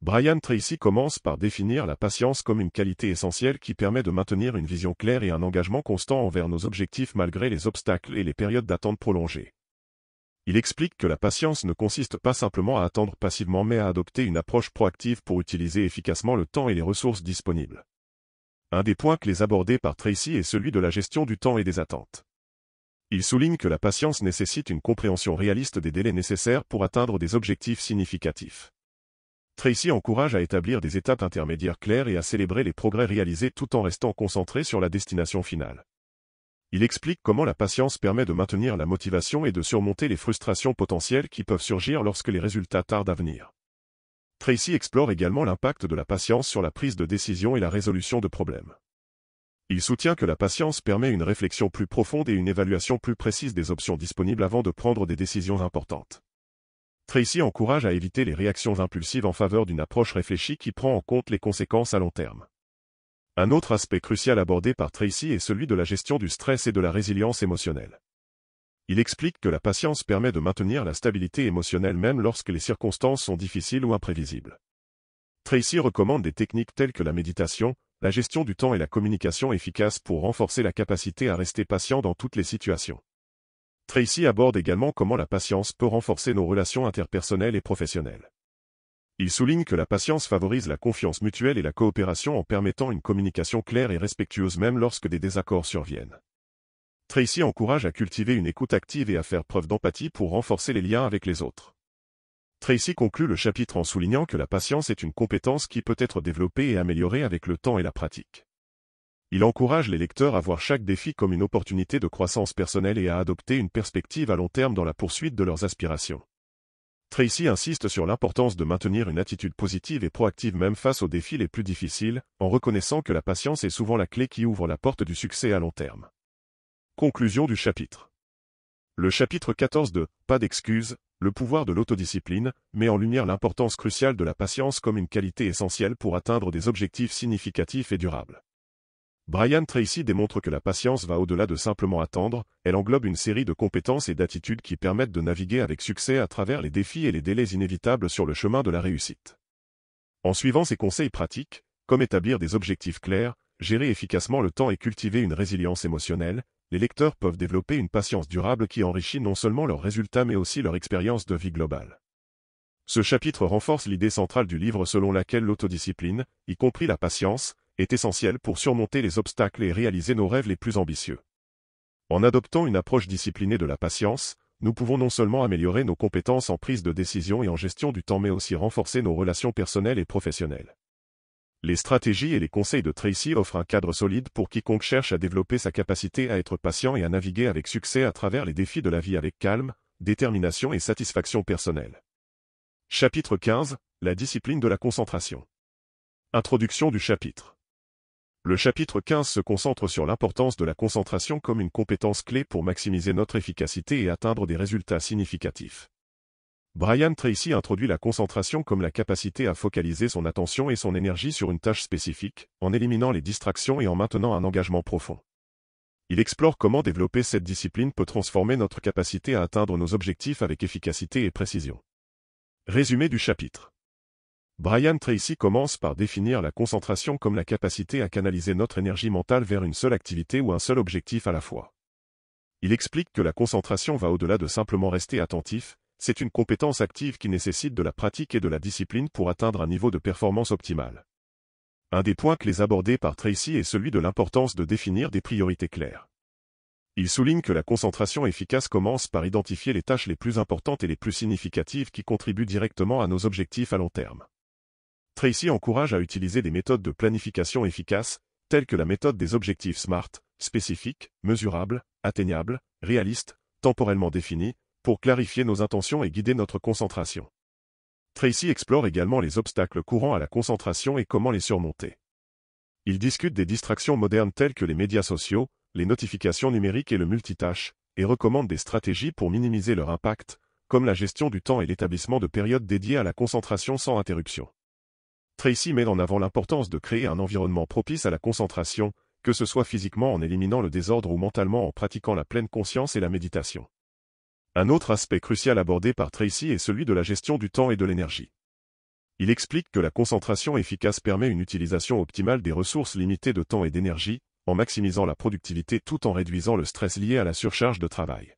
S1: Brian Tracy commence par définir la patience comme une qualité essentielle qui permet de maintenir une vision claire et un engagement constant envers nos objectifs malgré les obstacles et les périodes d'attente prolongées. Il explique que la patience ne consiste pas simplement à attendre passivement mais à adopter une approche proactive pour utiliser efficacement le temps et les ressources disponibles. Un des points clés abordés par Tracy est celui de la gestion du temps et des attentes. Il souligne que la patience nécessite une compréhension réaliste des délais nécessaires pour atteindre des objectifs significatifs. Tracy encourage à établir des étapes intermédiaires claires et à célébrer les progrès réalisés tout en restant concentré sur la destination finale. Il explique comment la patience permet de maintenir la motivation et de surmonter les frustrations potentielles qui peuvent surgir lorsque les résultats tardent à venir. Tracy explore également l'impact de la patience sur la prise de décision et la résolution de problèmes. Il soutient que la patience permet une réflexion plus profonde et une évaluation plus précise des options disponibles avant de prendre des décisions importantes. Tracy encourage à éviter les réactions impulsives en faveur d'une approche réfléchie qui prend en compte les conséquences à long terme. Un autre aspect crucial abordé par Tracy est celui de la gestion du stress et de la résilience émotionnelle. Il explique que la patience permet de maintenir la stabilité émotionnelle même lorsque les circonstances sont difficiles ou imprévisibles. Tracy recommande des techniques telles que la méditation, la gestion du temps et la communication efficace pour renforcer la capacité à rester patient dans toutes les situations. Tracy aborde également comment la patience peut renforcer nos relations interpersonnelles et professionnelles. Il souligne que la patience favorise la confiance mutuelle et la coopération en permettant une communication claire et respectueuse même lorsque des désaccords surviennent. Tracy encourage à cultiver une écoute active et à faire preuve d'empathie pour renforcer les liens avec les autres. Tracy conclut le chapitre en soulignant que la patience est une compétence qui peut être développée et améliorée avec le temps et la pratique. Il encourage les lecteurs à voir chaque défi comme une opportunité de croissance personnelle et à adopter une perspective à long terme dans la poursuite de leurs aspirations. Tracy insiste sur l'importance de maintenir une attitude positive et proactive même face aux défis les plus difficiles, en reconnaissant que la patience est souvent la clé qui ouvre la porte du succès à long terme. Conclusion du chapitre. Le chapitre 14 de « Pas d'excuses, le pouvoir de l'autodiscipline » met en lumière l'importance cruciale de la patience comme une qualité essentielle pour atteindre des objectifs significatifs et durables. Brian Tracy démontre que la patience va au-delà de simplement attendre, elle englobe une série de compétences et d'attitudes qui permettent de naviguer avec succès à travers les défis et les délais inévitables sur le chemin de la réussite. En suivant ces conseils pratiques, comme établir des objectifs clairs, gérer efficacement le temps et cultiver une résilience émotionnelle, les lecteurs peuvent développer une patience durable qui enrichit non seulement leurs résultats mais aussi leur expérience de vie globale. Ce chapitre renforce l'idée centrale du livre selon laquelle l'autodiscipline, y compris la patience, est essentielle pour surmonter les obstacles et réaliser nos rêves les plus ambitieux. En adoptant une approche disciplinée de la patience, nous pouvons non seulement améliorer nos compétences en prise de décision et en gestion du temps mais aussi renforcer nos relations personnelles et professionnelles. Les stratégies et les conseils de Tracy offrent un cadre solide pour quiconque cherche à développer sa capacité à être patient et à naviguer avec succès à travers les défis de la vie avec calme, détermination et satisfaction personnelle. Chapitre 15. La discipline de la concentration. Introduction du chapitre. Le chapitre 15 se concentre sur l'importance de la concentration comme une compétence clé pour maximiser notre efficacité et atteindre des résultats significatifs. Brian Tracy introduit la concentration comme la capacité à focaliser son attention et son énergie sur une tâche spécifique, en éliminant les distractions et en maintenant un engagement profond. Il explore comment développer cette discipline peut transformer notre capacité à atteindre nos objectifs avec efficacité et précision. Résumé du chapitre. Brian Tracy commence par définir la concentration comme la capacité à canaliser notre énergie mentale vers une seule activité ou un seul objectif à la fois. Il explique que la concentration va au-delà de simplement rester attentif, c'est une compétence active qui nécessite de la pratique et de la discipline pour atteindre un niveau de performance optimal. Un des points clés abordés par Tracy est celui de l'importance de définir des priorités claires. Il souligne que la concentration efficace commence par identifier les tâches les plus importantes et les plus significatives qui contribuent directement à nos objectifs à long terme. Tracy encourage à utiliser des méthodes de planification efficaces, telles que la méthode des objectifs SMART, spécifiques, mesurables, atteignables, réalistes, temporellement définis, pour clarifier nos intentions et guider notre concentration. Tracy explore également les obstacles courants à la concentration et comment les surmonter. Il discute des distractions modernes telles que les médias sociaux, les notifications numériques et le multitâche, et recommande des stratégies pour minimiser leur impact, comme la gestion du temps et l'établissement de périodes dédiées à la concentration sans interruption. Tracy met en avant l'importance de créer un environnement propice à la concentration, que ce soit physiquement en éliminant le désordre ou mentalement en pratiquant la pleine conscience et la méditation. Un autre aspect crucial abordé par Tracy est celui de la gestion du temps et de l'énergie. Il explique que la concentration efficace permet une utilisation optimale des ressources limitées de temps et d'énergie, en maximisant la productivité tout en réduisant le stress lié à la surcharge de travail.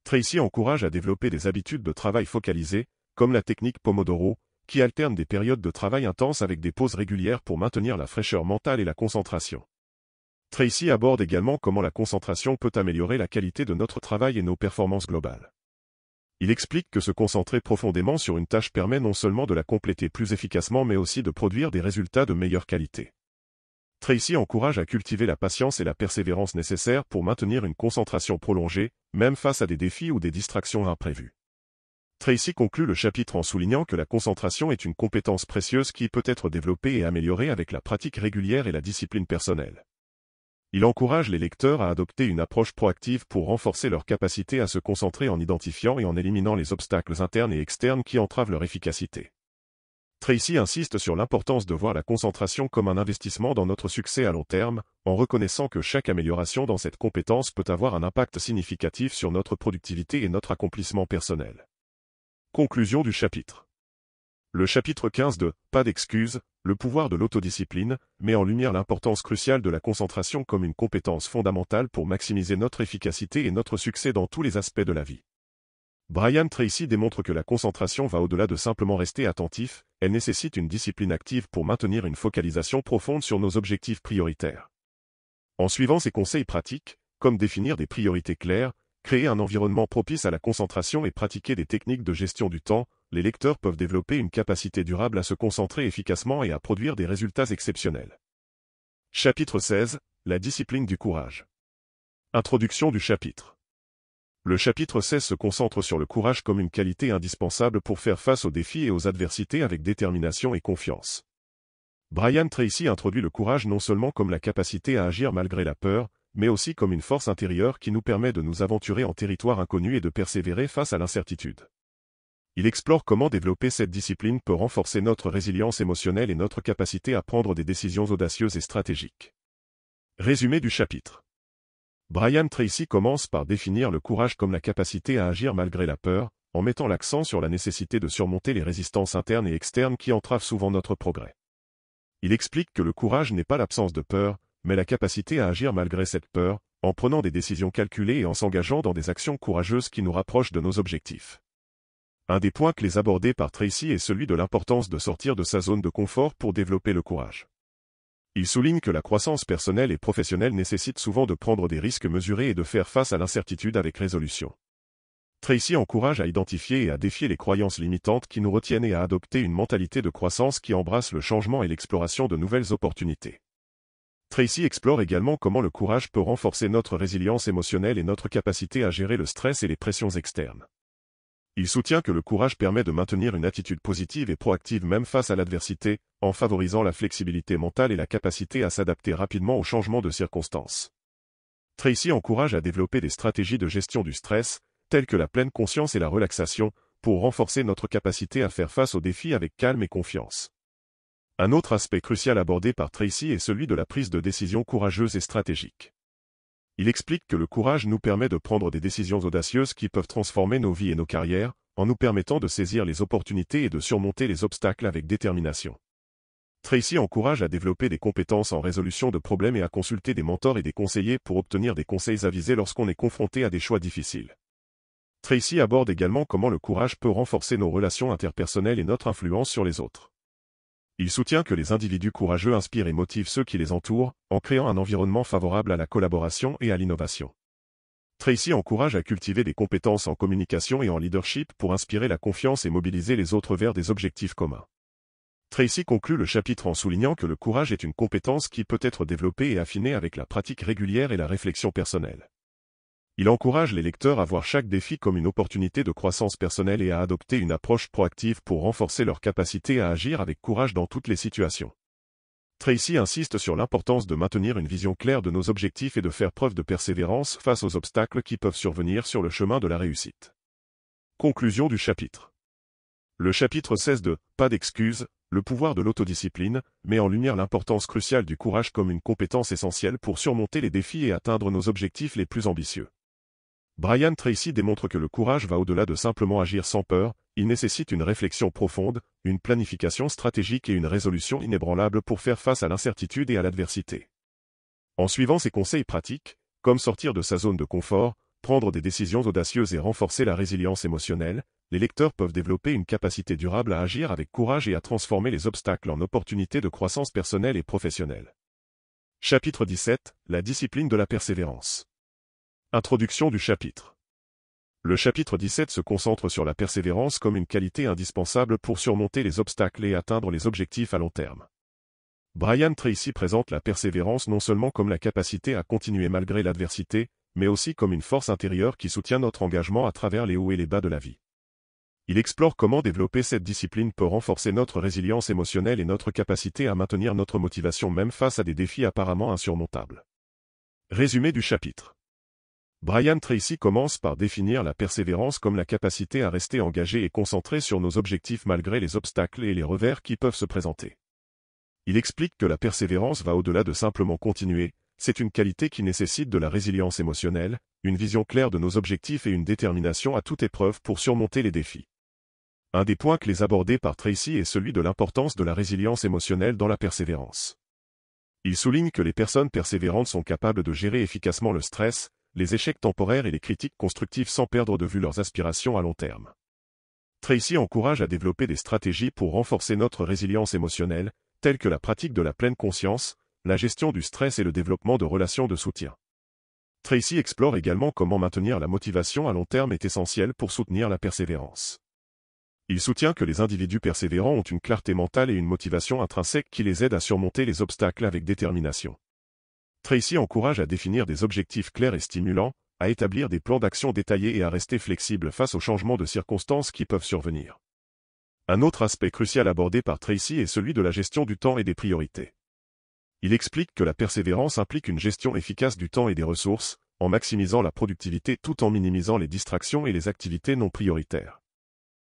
S1: Tracy encourage à développer des habitudes de travail focalisées, comme la technique Pomodoro, qui alterne des périodes de travail intenses avec des pauses régulières pour maintenir la fraîcheur mentale et la concentration. Tracy aborde également comment la concentration peut améliorer la qualité de notre travail et nos performances globales. Il explique que se concentrer profondément sur une tâche permet non seulement de la compléter plus efficacement mais aussi de produire des résultats de meilleure qualité. Tracy encourage à cultiver la patience et la persévérance nécessaires pour maintenir une concentration prolongée, même face à des défis ou des distractions imprévues. Tracy conclut le chapitre en soulignant que la concentration est une compétence précieuse qui peut être développée et améliorée avec la pratique régulière et la discipline personnelle. Il encourage les lecteurs à adopter une approche proactive pour renforcer leur capacité à se concentrer en identifiant et en éliminant les obstacles internes et externes qui entravent leur efficacité. Tracy insiste sur l'importance de voir la concentration comme un investissement dans notre succès à long terme, en reconnaissant que chaque amélioration dans cette compétence peut avoir un impact significatif sur notre productivité et notre accomplissement personnel. Conclusion du chapitre. Le chapitre 15 de « Pas d'excuses, le pouvoir de l'autodiscipline » met en lumière l'importance cruciale de la concentration comme une compétence fondamentale pour maximiser notre efficacité et notre succès dans tous les aspects de la vie. Brian Tracy démontre que la concentration va au-delà de simplement rester attentif, elle nécessite une discipline active pour maintenir une focalisation profonde sur nos objectifs prioritaires. En suivant ses conseils pratiques, comme définir des priorités claires, créer un environnement propice à la concentration et pratiquer des techniques de gestion du temps, les lecteurs peuvent développer une capacité durable à se concentrer efficacement et à produire des résultats exceptionnels. Chapitre 16. La discipline du courage. Introduction du chapitre. Le chapitre 16 se concentre sur le courage comme une qualité indispensable pour faire face aux défis et aux adversités avec détermination et confiance. Brian Tracy introduit le courage non seulement comme la capacité à agir malgré la peur, mais aussi comme une force intérieure qui nous permet de nous aventurer en territoire inconnu et de persévérer face à l'incertitude. Il explore comment développer cette discipline peut renforcer notre résilience émotionnelle et notre capacité à prendre des décisions audacieuses et stratégiques. Résumé du chapitre. Brian Tracy commence par définir le courage comme la capacité à agir malgré la peur, en mettant l'accent sur la nécessité de surmonter les résistances internes et externes qui entravent souvent notre progrès. Il explique que le courage n'est pas l'absence de peur, mais la capacité à agir malgré cette peur, en prenant des décisions calculées et en s'engageant dans des actions courageuses qui nous rapprochent de nos objectifs. Un des points clés abordés par Tracy est celui de l'importance de sortir de sa zone de confort pour développer le courage. Il souligne que la croissance personnelle et professionnelle nécessite souvent de prendre des risques mesurés et de faire face à l'incertitude avec résolution. Tracy encourage à identifier et à défier les croyances limitantes qui nous retiennent et à adopter une mentalité de croissance qui embrasse le changement et l'exploration de nouvelles opportunités. Tracy explore également comment le courage peut renforcer notre résilience émotionnelle et notre capacité à gérer le stress et les pressions externes. Il soutient que le courage permet de maintenir une attitude positive et proactive même face à l'adversité, en favorisant la flexibilité mentale et la capacité à s'adapter rapidement aux changements de circonstances. Tracy encourage à développer des stratégies de gestion du stress, telles que la pleine conscience et la relaxation, pour renforcer notre capacité à faire face aux défis avec calme et confiance. Un autre aspect crucial abordé par Tracy est celui de la prise de décision courageuse et stratégique. Il explique que le courage nous permet de prendre des décisions audacieuses qui peuvent transformer nos vies et nos carrières, en nous permettant de saisir les opportunités et de surmonter les obstacles avec détermination. Tracy encourage à développer des compétences en résolution de problèmes et à consulter des mentors et des conseillers pour obtenir des conseils avisés lorsqu'on est confronté à des choix difficiles. Tracy aborde également comment le courage peut renforcer nos relations interpersonnelles et notre influence sur les autres. Il soutient que les individus courageux inspirent et motivent ceux qui les entourent, en créant un environnement favorable à la collaboration et à l'innovation. Tracy encourage à cultiver des compétences en communication et en leadership pour inspirer la confiance et mobiliser les autres vers des objectifs communs. Tracy conclut le chapitre en soulignant que le courage est une compétence qui peut être développée et affinée avec la pratique régulière et la réflexion personnelle. Il encourage les lecteurs à voir chaque défi comme une opportunité de croissance personnelle et à adopter une approche proactive pour renforcer leur capacité à agir avec courage dans toutes les situations. Tracy insiste sur l'importance de maintenir une vision claire de nos objectifs et de faire preuve de persévérance face aux obstacles qui peuvent survenir sur le chemin de la réussite. Conclusion du chapitre. Le chapitre 16 de « Pas d'excuses », le pouvoir de l'autodiscipline, met en lumière l'importance cruciale du courage comme une compétence essentielle pour surmonter les défis et atteindre nos objectifs les plus ambitieux. Brian Tracy démontre que le courage va au-delà de simplement agir sans peur, il nécessite une réflexion profonde, une planification stratégique et une résolution inébranlable pour faire face à l'incertitude et à l'adversité. En suivant ces conseils pratiques, comme sortir de sa zone de confort, prendre des décisions audacieuses et renforcer la résilience émotionnelle, les lecteurs peuvent développer une capacité durable à agir avec courage et à transformer les obstacles en opportunités de croissance personnelle et professionnelle. Chapitre 17 – La discipline de la persévérance. Introduction du chapitre. Le chapitre 17 se concentre sur la persévérance comme une qualité indispensable pour surmonter les obstacles et atteindre les objectifs à long terme. Brian Tracy présente la persévérance non seulement comme la capacité à continuer malgré l'adversité, mais aussi comme une force intérieure qui soutient notre engagement à travers les hauts et les bas de la vie. Il explore comment développer cette discipline peut renforcer notre résilience émotionnelle et notre capacité à maintenir notre motivation même face à des défis apparemment insurmontables. Résumé du chapitre. Brian Tracy commence par définir la persévérance comme la capacité à rester engagé et concentré sur nos objectifs malgré les obstacles et les revers qui peuvent se présenter. Il explique que la persévérance va au-delà de simplement continuer, c'est une qualité qui nécessite de la résilience émotionnelle, une vision claire de nos objectifs et une détermination à toute épreuve pour surmonter les défis. Un des points clés abordés par Tracy est celui de l'importance de la résilience émotionnelle dans la persévérance. Il souligne que les personnes persévérantes sont capables de gérer efficacement le stress, les échecs temporaires et les critiques constructives sans perdre de vue leurs aspirations à long terme. Tracy encourage à développer des stratégies pour renforcer notre résilience émotionnelle, telles que la pratique de la pleine conscience, la gestion du stress et le développement de relations de soutien. Tracy explore également comment maintenir la motivation à long terme est essentiel pour soutenir la persévérance. Il soutient que les individus persévérants ont une clarté mentale et une motivation intrinsèque qui les aident à surmonter les obstacles avec détermination. Tracy encourage à définir des objectifs clairs et stimulants, à établir des plans d'action détaillés et à rester flexible face aux changements de circonstances qui peuvent survenir. Un autre aspect crucial abordé par Tracy est celui de la gestion du temps et des priorités. Il explique que la persévérance implique une gestion efficace du temps et des ressources, en maximisant la productivité tout en minimisant les distractions et les activités non prioritaires.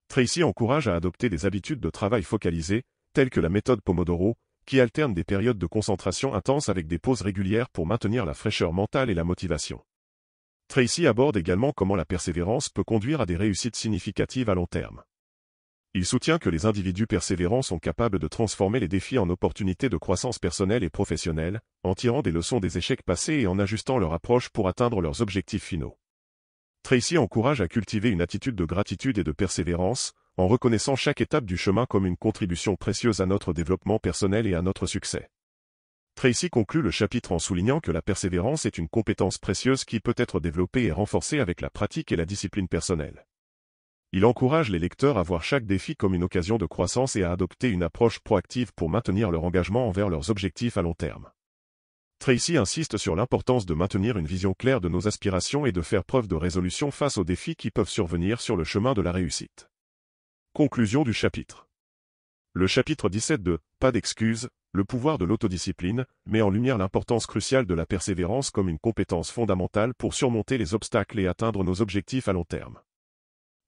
S1: Tracy encourage à adopter des habitudes de travail focalisées, telles que la méthode Pomodoro, qui alterne des périodes de concentration intense avec des pauses régulières pour maintenir la fraîcheur mentale et la motivation. Tracy aborde également comment la persévérance peut conduire à des réussites significatives à long terme. Il soutient que les individus persévérants sont capables de transformer les défis en opportunités de croissance personnelle et professionnelle, en tirant des leçons des échecs passés et en ajustant leur approche pour atteindre leurs objectifs finaux. Tracy encourage à cultiver une attitude de gratitude et de persévérance, en reconnaissant chaque étape du chemin comme une contribution précieuse à notre développement personnel et à notre succès. Tracy conclut le chapitre en soulignant que la persévérance est une compétence précieuse qui peut être développée et renforcée avec la pratique et la discipline personnelle. Il encourage les lecteurs à voir chaque défi comme une occasion de croissance et à adopter une approche proactive pour maintenir leur engagement envers leurs objectifs à long terme. Tracy insiste sur l'importance de maintenir une vision claire de nos aspirations et de faire preuve de résolution face aux défis qui peuvent survenir sur le chemin de la réussite. Conclusion du chapitre. Le chapitre 17 de « Pas d'excuses », le pouvoir de l'autodiscipline, met en lumière l'importance cruciale de la persévérance comme une compétence fondamentale pour surmonter les obstacles et atteindre nos objectifs à long terme.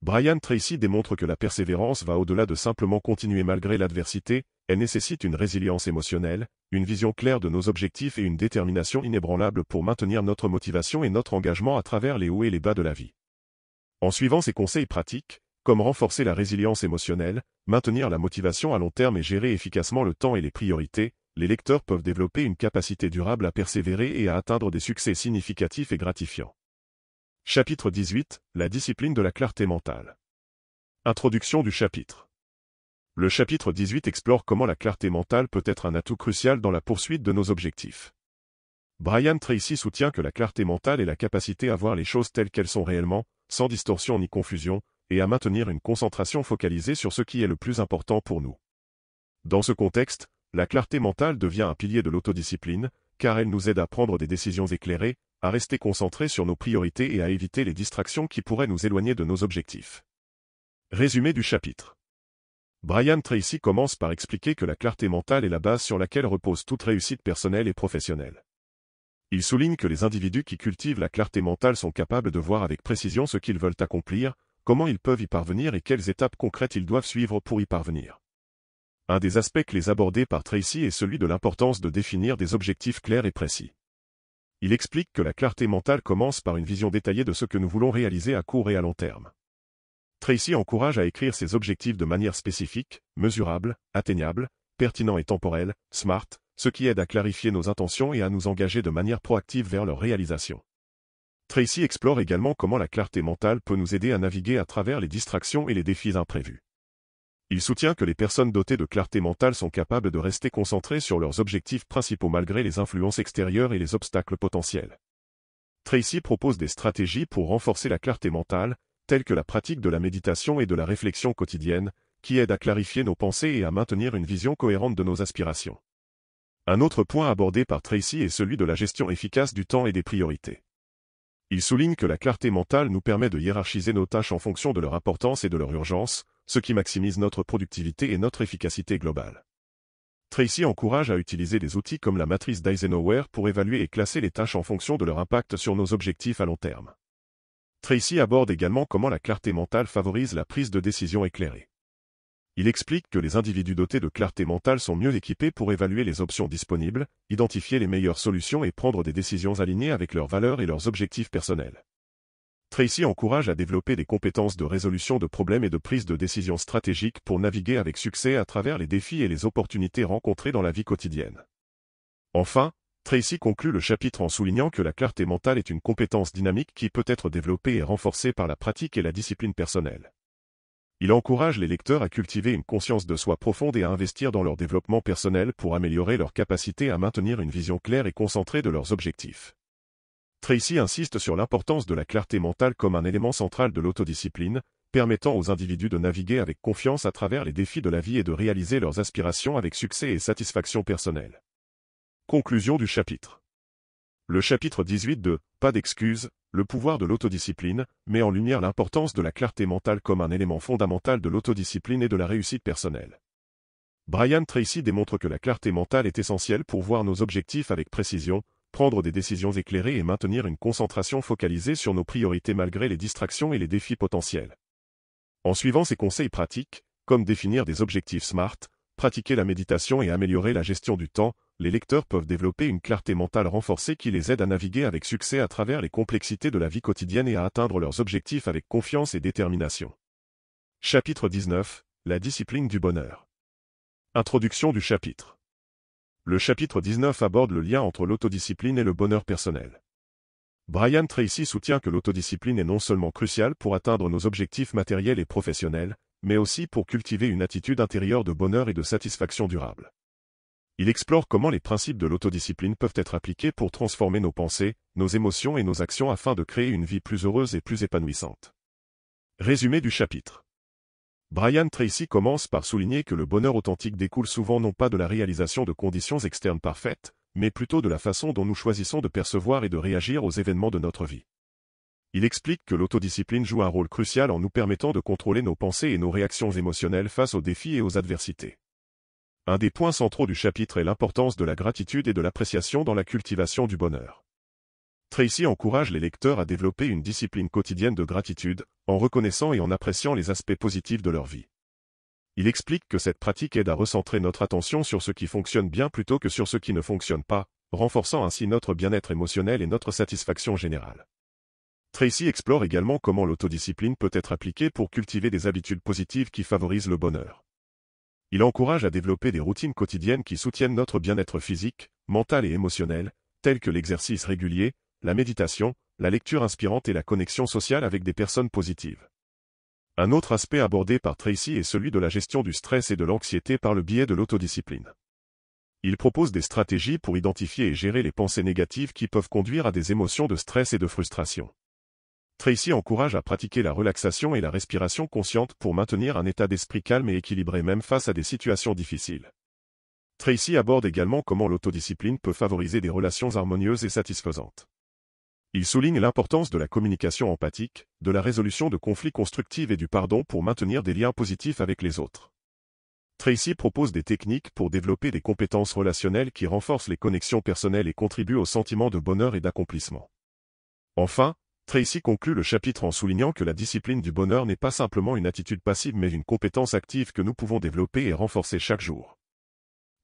S1: Brian Tracy démontre que la persévérance va au-delà de simplement continuer malgré l'adversité, elle nécessite une résilience émotionnelle, une vision claire de nos objectifs et une détermination inébranlable pour maintenir notre motivation et notre engagement à travers les hauts et les bas de la vie. En suivant ces conseils pratiques, comme renforcer la résilience émotionnelle, maintenir la motivation à long terme et gérer efficacement le temps et les priorités, les lecteurs peuvent développer une capacité durable à persévérer et à atteindre des succès significatifs et gratifiants. Chapitre 18 – La discipline de la clarté mentale. Introduction du chapitre. Le chapitre 18 explore comment la clarté mentale peut être un atout crucial dans la poursuite de nos objectifs. Brian Tracy soutient que la clarté mentale est la capacité à voir les choses telles qu'elles sont réellement, sans distorsion ni confusion, et à maintenir une concentration focalisée sur ce qui est le plus important pour nous. Dans ce contexte, la clarté mentale devient un pilier de l'autodiscipline, car elle nous aide à prendre des décisions éclairées, à rester concentrés sur nos priorités et à éviter les distractions qui pourraient nous éloigner de nos objectifs. Résumé du chapitre. Brian Tracy commence par expliquer que la clarté mentale est la base sur laquelle repose toute réussite personnelle et professionnelle. Il souligne que les individus qui cultivent la clarté mentale sont capables de voir avec précision ce qu'ils veulent accomplir, comment ils peuvent y parvenir et quelles étapes concrètes ils doivent suivre pour y parvenir. Un des aspects clés abordés par Tracy est celui de l'importance de définir des objectifs clairs et précis. Il explique que la clarté mentale commence par une vision détaillée de ce que nous voulons réaliser à court et à long terme. Tracy encourage à écrire ses objectifs de manière spécifique, mesurable, atteignable, pertinent et temporel, SMART, ce qui aide à clarifier nos intentions et à nous engager de manière proactive vers leur réalisation. Tracy explore également comment la clarté mentale peut nous aider à naviguer à travers les distractions et les défis imprévus. Il soutient que les personnes dotées de clarté mentale sont capables de rester concentrées sur leurs objectifs principaux malgré les influences extérieures et les obstacles potentiels. Tracy propose des stratégies pour renforcer la clarté mentale, telles que la pratique de la méditation et de la réflexion quotidienne, qui aident à clarifier nos pensées et à maintenir une vision cohérente de nos aspirations. Un autre point abordé par Tracy est celui de la gestion efficace du temps et des priorités. Il souligne que la clarté mentale nous permet de hiérarchiser nos tâches en fonction de leur importance et de leur urgence, ce qui maximise notre productivité et notre efficacité globale. Tracy encourage à utiliser des outils comme la matrice d'Eisenhower pour évaluer et classer les tâches en fonction de leur impact sur nos objectifs à long terme. Tracy aborde également comment la clarté mentale favorise la prise de décision éclairée. Il explique que les individus dotés de clarté mentale sont mieux équipés pour évaluer les options disponibles, identifier les meilleures solutions et prendre des décisions alignées avec leurs valeurs et leurs objectifs personnels. Tracy encourage à développer des compétences de résolution de problèmes et de prise de décisions stratégiques pour naviguer avec succès à travers les défis et les opportunités rencontrées dans la vie quotidienne. Enfin, Tracy conclut le chapitre en soulignant que la clarté mentale est une compétence dynamique qui peut être développée et renforcée par la pratique et la discipline personnelle. Il encourage les lecteurs à cultiver une conscience de soi profonde et à investir dans leur développement personnel pour améliorer leur capacité à maintenir une vision claire et concentrée de leurs objectifs. Tracy insiste sur l'importance de la clarté mentale comme un élément central de l'autodiscipline, permettant aux individus de naviguer avec confiance à travers les défis de la vie et de réaliser leurs aspirations avec succès et satisfaction personnelle. Conclusion du chapitre. Le chapitre 18 de « Pas d'excuses », le pouvoir de l'autodiscipline, met en lumière l'importance de la clarté mentale comme un élément fondamental de l'autodiscipline et de la réussite personnelle. Brian Tracy démontre que la clarté mentale est essentielle pour voir nos objectifs avec précision, prendre des décisions éclairées et maintenir une concentration focalisée sur nos priorités malgré les distractions et les défis potentiels. En suivant ces conseils pratiques, comme définir des objectifs SMART, pratiquer la méditation et améliorer la gestion du temps, les lecteurs peuvent développer une clarté mentale renforcée qui les aide à naviguer avec succès à travers les complexités de la vie quotidienne et à atteindre leurs objectifs avec confiance et détermination. Chapitre 19 – La discipline du bonheur. Introduction du chapitre. Le chapitre 19 aborde le lien entre l'autodiscipline et le bonheur personnel. Brian Tracy soutient que l'autodiscipline est non seulement cruciale pour atteindre nos objectifs matériels et professionnels, mais aussi pour cultiver une attitude intérieure de bonheur et de satisfaction durable. Il explore comment les principes de l'autodiscipline peuvent être appliqués pour transformer nos pensées, nos émotions et nos actions afin de créer une vie plus heureuse et plus épanouissante. Résumé du chapitre. Brian Tracy commence par souligner que le bonheur authentique découle souvent non pas de la réalisation de conditions externes parfaites, mais plutôt de la façon dont nous choisissons de percevoir et de réagir aux événements de notre vie. Il explique que l'autodiscipline joue un rôle crucial en nous permettant de contrôler nos pensées et nos réactions émotionnelles face aux défis et aux adversités. Un des points centraux du chapitre est l'importance de la gratitude et de l'appréciation dans la cultivation du bonheur. Tracy encourage les lecteurs à développer une discipline quotidienne de gratitude, en reconnaissant et en appréciant les aspects positifs de leur vie. Il explique que cette pratique aide à recentrer notre attention sur ce qui fonctionne bien plutôt que sur ce qui ne fonctionne pas, renforçant ainsi notre bien-être émotionnel et notre satisfaction générale. Tracy explore également comment l'autodiscipline peut être appliquée pour cultiver des habitudes positives qui favorisent le bonheur. Il encourage à développer des routines quotidiennes qui soutiennent notre bien-être physique, mental et émotionnel, tels que l'exercice régulier, la méditation, la lecture inspirante et la connexion sociale avec des personnes positives. Un autre aspect abordé par Tracy est celui de la gestion du stress et de l'anxiété par le biais de l'autodiscipline. Il propose des stratégies pour identifier et gérer les pensées négatives qui peuvent conduire à des émotions de stress et de frustration. Tracy encourage à pratiquer la relaxation et la respiration consciente pour maintenir un état d'esprit calme et équilibré même face à des situations difficiles. Tracy aborde également comment l'autodiscipline peut favoriser des relations harmonieuses et satisfaisantes. Il souligne l'importance de la communication empathique, de la résolution de conflits constructifs et du pardon pour maintenir des liens positifs avec les autres. Tracy propose des techniques pour développer des compétences relationnelles qui renforcent les connexions personnelles et contribuent au sentiment de bonheur et d'accomplissement. Enfin, Tracy conclut le chapitre en soulignant que la discipline du bonheur n'est pas simplement une attitude passive mais une compétence active que nous pouvons développer et renforcer chaque jour.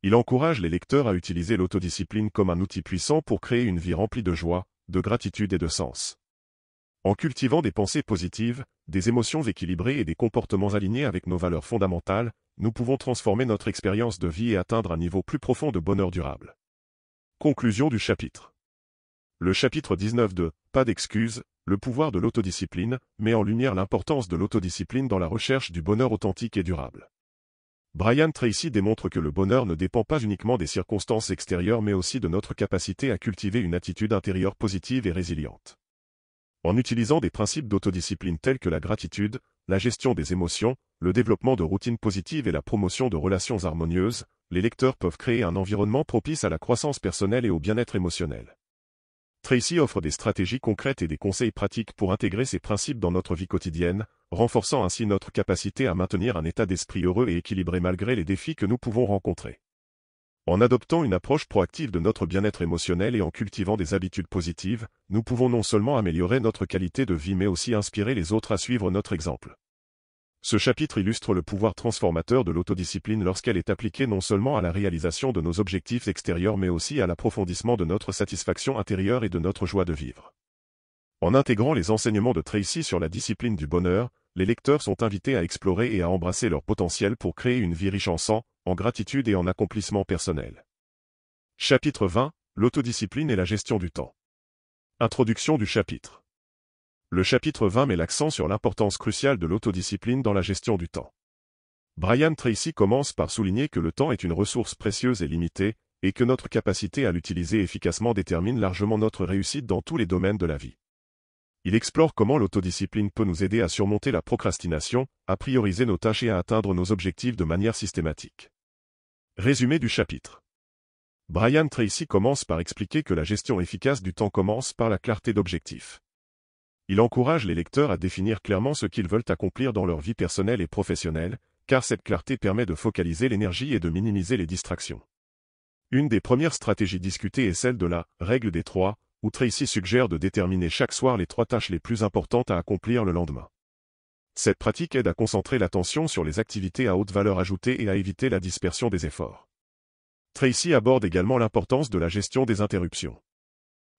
S1: Il encourage les lecteurs à utiliser l'autodiscipline comme un outil puissant pour créer une vie remplie de joie, de gratitude et de sens. En cultivant des pensées positives, des émotions équilibrées et des comportements alignés avec nos valeurs fondamentales, nous pouvons transformer notre expérience de vie et atteindre un niveau plus profond de bonheur durable. Conclusion du chapitre. Le chapitre 19 de « Pas d'excuses, le pouvoir de l'autodiscipline » met en lumière l'importance de l'autodiscipline dans la recherche du bonheur authentique et durable. Brian Tracy démontre que le bonheur ne dépend pas uniquement des circonstances extérieures mais aussi de notre capacité à cultiver une attitude intérieure positive et résiliente. En utilisant des principes d'autodiscipline tels que la gratitude, la gestion des émotions, le développement de routines positives et la promotion de relations harmonieuses, les lecteurs peuvent créer un environnement propice à la croissance personnelle et au bien-être émotionnel. Tracy offre des stratégies concrètes et des conseils pratiques pour intégrer ces principes dans notre vie quotidienne, renforçant ainsi notre capacité à maintenir un état d'esprit heureux et équilibré malgré les défis que nous pouvons rencontrer. En adoptant une approche proactive de notre bien-être émotionnel et en cultivant des habitudes positives, nous pouvons non seulement améliorer notre qualité de vie mais aussi inspirer les autres à suivre notre exemple. Ce chapitre illustre le pouvoir transformateur de l'autodiscipline lorsqu'elle est appliquée non seulement à la réalisation de nos objectifs extérieurs mais aussi à l'approfondissement de notre satisfaction intérieure et de notre joie de vivre. En intégrant les enseignements de Tracy sur la discipline du bonheur, les lecteurs sont invités à explorer et à embrasser leur potentiel pour créer une vie riche en sang, en gratitude et en accomplissement personnel. Chapitre 20, l'autodiscipline et la gestion du temps. Introduction du chapitre. Le chapitre 20 met l'accent sur l'importance cruciale de l'autodiscipline dans la gestion du temps. Brian Tracy commence par souligner que le temps est une ressource précieuse et limitée, et que notre capacité à l'utiliser efficacement détermine largement notre réussite dans tous les domaines de la vie. Il explore comment l'autodiscipline peut nous aider à surmonter la procrastination, à prioriser nos tâches et à atteindre nos objectifs de manière systématique. Résumé du chapitre. Brian Tracy commence par expliquer que la gestion efficace du temps commence par la clarté d'objectifs. Il encourage les lecteurs à définir clairement ce qu'ils veulent accomplir dans leur vie personnelle et professionnelle, car cette clarté permet de focaliser l'énergie et de minimiser les distractions. Une des premières stratégies discutées est celle de la « règle des 3 », où Tracy suggère de déterminer chaque soir les 3 tâches les plus importantes à accomplir le lendemain. Cette pratique aide à concentrer l'attention sur les activités à haute valeur ajoutée et à éviter la dispersion des efforts. Tracy aborde également l'importance de la gestion des interruptions.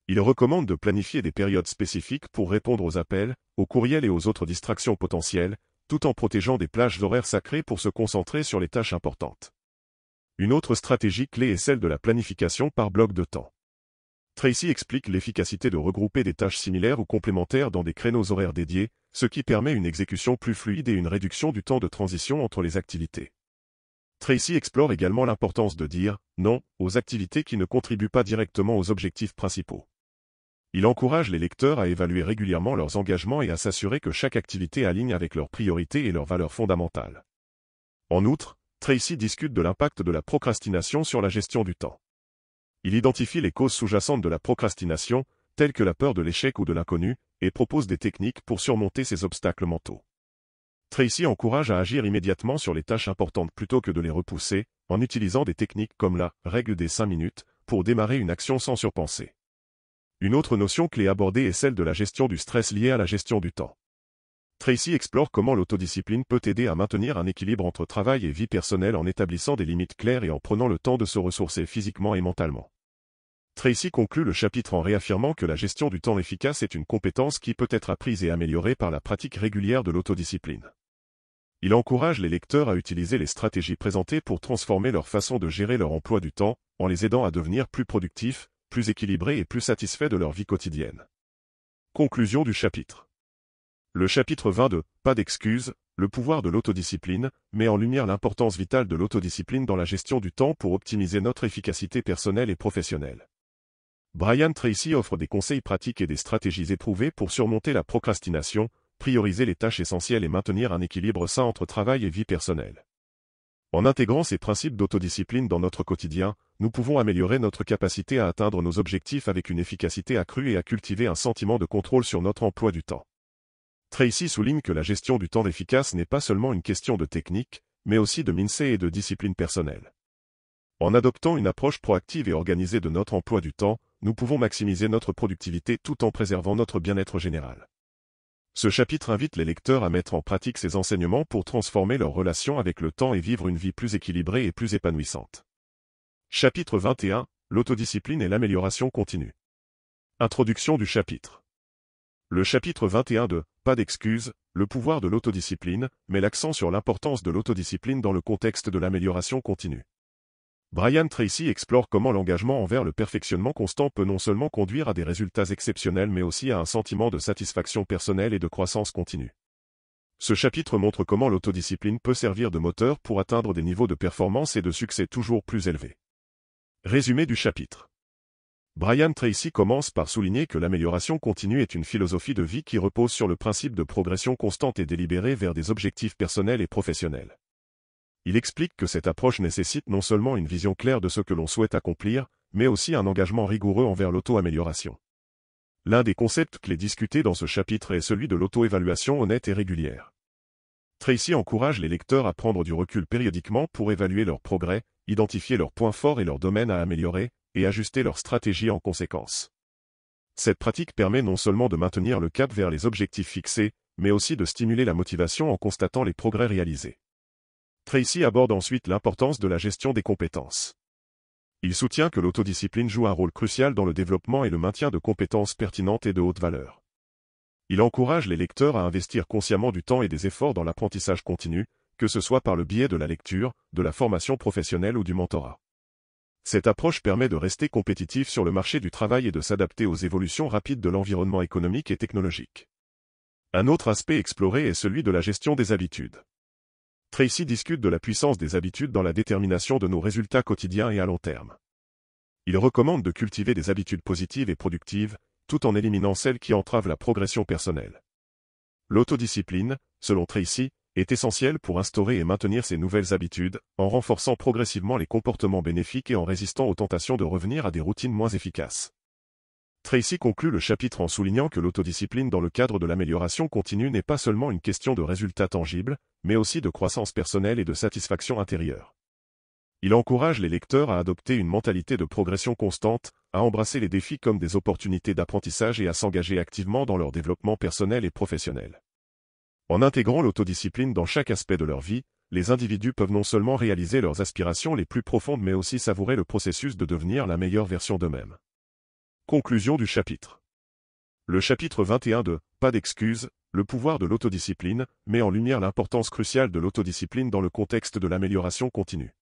S1: Il recommande de planifier des périodes spécifiques pour répondre aux appels, aux courriels et aux autres distractions potentielles, tout en protégeant des plages horaires sacrées pour se concentrer sur les tâches importantes. Une autre stratégie clé est celle de la planification par bloc de temps. Tracy explique l'efficacité de regrouper des tâches similaires ou complémentaires dans des créneaux horaires dédiés, ce qui permet une exécution plus fluide et une réduction du temps de transition entre les activités. Tracy explore également l'importance de dire « non » aux activités qui ne contribuent pas directement aux objectifs principaux. Il encourage les lecteurs à évaluer régulièrement leurs engagements et à s'assurer que chaque activité aligne avec leurs priorités et leurs valeurs fondamentales. En outre, Tracy discute de l'impact de la procrastination sur la gestion du temps. Il identifie les causes sous-jacentes de la procrastination, telles que la peur de l'échec ou de l'inconnu, et propose des techniques pour surmonter ces obstacles mentaux. Tracy encourage à agir immédiatement sur les tâches importantes plutôt que de les repousser, en utilisant des techniques comme la « règle des 5 minutes » pour démarrer une action sans surpenser. Une autre notion clé abordée est celle de la gestion du stress lié à la gestion du temps. Tracy explore comment l'autodiscipline peut aider à maintenir un équilibre entre travail et vie personnelle en établissant des limites claires et en prenant le temps de se ressourcer physiquement et mentalement. Tracy conclut le chapitre en réaffirmant que la gestion du temps efficace est une compétence qui peut être apprise et améliorée par la pratique régulière de l'autodiscipline. Il encourage les lecteurs à utiliser les stratégies présentées pour transformer leur façon de gérer leur emploi du temps, en les aidant à devenir plus productifs, plus équilibrés et plus satisfaits de leur vie quotidienne. Conclusion du chapitre. Le chapitre 20 de « Pas d'excuses, le pouvoir de l'autodiscipline » met en lumière l'importance vitale de l'autodiscipline dans la gestion du temps pour optimiser notre efficacité personnelle et professionnelle. Brian Tracy offre des conseils pratiques et des stratégies éprouvées pour surmonter la procrastination, prioriser les tâches essentielles et maintenir un équilibre sain entre travail et vie personnelle. En intégrant ces principes d'autodiscipline dans notre quotidien, nous pouvons améliorer notre capacité à atteindre nos objectifs avec une efficacité accrue et à cultiver un sentiment de contrôle sur notre emploi du temps. Tracy souligne que la gestion du temps efficace n'est pas seulement une question de technique, mais aussi de mindset et de discipline personnelle. En adoptant une approche proactive et organisée de notre emploi du temps, nous pouvons maximiser notre productivité tout en préservant notre bien-être général. Ce chapitre invite les lecteurs à mettre en pratique ces enseignements pour transformer leur relation avec le temps et vivre une vie plus équilibrée et plus épanouissante. Chapitre 21, l'autodiscipline et l'amélioration continue. Introduction du chapitre. Le chapitre 21 de « Pas d'excuses, le pouvoir de l'autodiscipline » met l'accent sur l'importance de l'autodiscipline dans le contexte de l'amélioration continue. Brian Tracy explore comment l'engagement envers le perfectionnement constant peut non seulement conduire à des résultats exceptionnels mais aussi à un sentiment de satisfaction personnelle et de croissance continue. Ce chapitre montre comment l'autodiscipline peut servir de moteur pour atteindre des niveaux de performance et de succès toujours plus élevés. Résumé du chapitre. Brian Tracy commence par souligner que l'amélioration continue est une philosophie de vie qui repose sur le principe de progression constante et délibérée vers des objectifs personnels et professionnels. Il explique que cette approche nécessite non seulement une vision claire de ce que l'on souhaite accomplir, mais aussi un engagement rigoureux envers l'auto-amélioration. L'un des concepts clés discutés dans ce chapitre est celui de l'auto-évaluation honnête et régulière. Tracy encourage les lecteurs à prendre du recul périodiquement pour évaluer leurs progrès, identifier leurs points forts et leurs domaines à améliorer, et ajuster leur stratégie en conséquence. Cette pratique permet non seulement de maintenir le cap vers les objectifs fixés, mais aussi de stimuler la motivation en constatant les progrès réalisés. Tracy aborde ensuite l'importance de la gestion des compétences. Il soutient que l'autodiscipline joue un rôle crucial dans le développement et le maintien de compétences pertinentes et de haute valeur. Il encourage les lecteurs à investir consciemment du temps et des efforts dans l'apprentissage continu, que ce soit par le biais de la lecture, de la formation professionnelle ou du mentorat. Cette approche permet de rester compétitif sur le marché du travail et de s'adapter aux évolutions rapides de l'environnement économique et technologique. Un autre aspect exploré est celui de la gestion des habitudes. Tracy discute de la puissance des habitudes dans la détermination de nos résultats quotidiens et à long terme. Il recommande de cultiver des habitudes positives et productives, tout en éliminant celles qui entravent la progression personnelle. L'autodiscipline, selon Tracy, est essentielle pour instaurer et maintenir ces nouvelles habitudes, en renforçant progressivement les comportements bénéfiques et en résistant aux tentations de revenir à des routines moins efficaces. Tracy conclut le chapitre en soulignant que l'autodiscipline dans le cadre de l'amélioration continue n'est pas seulement une question de résultats tangibles, mais aussi de croissance personnelle et de satisfaction intérieure. Il encourage les lecteurs à adopter une mentalité de progression constante, à embrasser les défis comme des opportunités d'apprentissage et à s'engager activement dans leur développement personnel et professionnel. En intégrant l'autodiscipline dans chaque aspect de leur vie, les individus peuvent non seulement réaliser leurs aspirations les plus profondes mais aussi savourer le processus de devenir la meilleure version d'eux-mêmes. Conclusion du chapitre. Le chapitre 21 de « Pas d'excuses, le pouvoir de l'autodiscipline » met en lumière l'importance cruciale de l'autodiscipline dans le contexte de l'amélioration continue.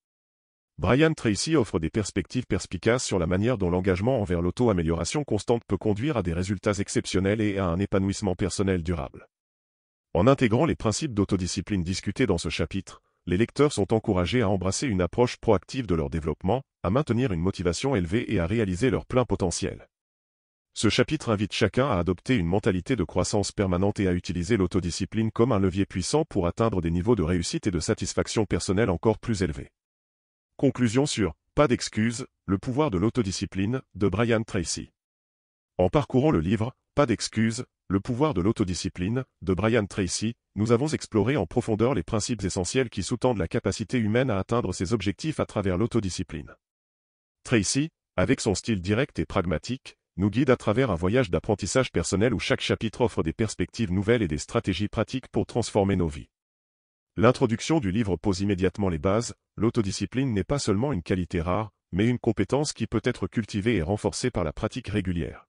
S1: Brian Tracy offre des perspectives perspicaces sur la manière dont l'engagement envers l'auto-amélioration constante peut conduire à des résultats exceptionnels et à un épanouissement personnel durable. En intégrant les principes d'autodiscipline discutés dans ce chapitre, les lecteurs sont encouragés à embrasser une approche proactive de leur développement, à maintenir une motivation élevée et à réaliser leur plein potentiel. Ce chapitre invite chacun à adopter une mentalité de croissance permanente et à utiliser l'autodiscipline comme un levier puissant pour atteindre des niveaux de réussite et de satisfaction personnelle encore plus élevés. Conclusion sur « Pas d'excuses, le pouvoir de l'autodiscipline » de Brian Tracy. En parcourant le livre « Pas d'excuses, le pouvoir de l'autodiscipline » de Brian Tracy, nous avons exploré en profondeur les principes essentiels qui sous-tendent la capacité humaine à atteindre ses objectifs à travers l'autodiscipline. Tracy, avec son style direct et pragmatique, nous guide à travers un voyage d'apprentissage personnel où chaque chapitre offre des perspectives nouvelles et des stratégies pratiques pour transformer nos vies. L'introduction du livre pose immédiatement les bases. L'autodiscipline n'est pas seulement une qualité rare, mais une compétence qui peut être cultivée et renforcée par la pratique régulière.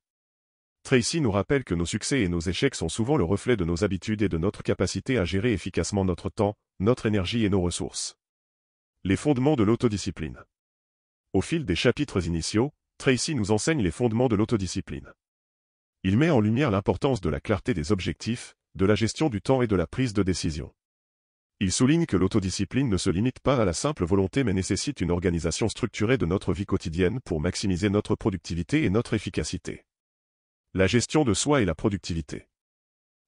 S1: Tracy nous rappelle que nos succès et nos échecs sont souvent le reflet de nos habitudes et de notre capacité à gérer efficacement notre temps, notre énergie et nos ressources. Les fondements de l'autodiscipline. Au fil des chapitres initiaux, Tracy nous enseigne les fondements de l'autodiscipline. Il met en lumière l'importance de la clarté des objectifs, de la gestion du temps et de la prise de décision. Il souligne que l'autodiscipline ne se limite pas à la simple volonté mais nécessite une organisation structurée de notre vie quotidienne pour maximiser notre productivité et notre efficacité. La gestion de soi et la productivité.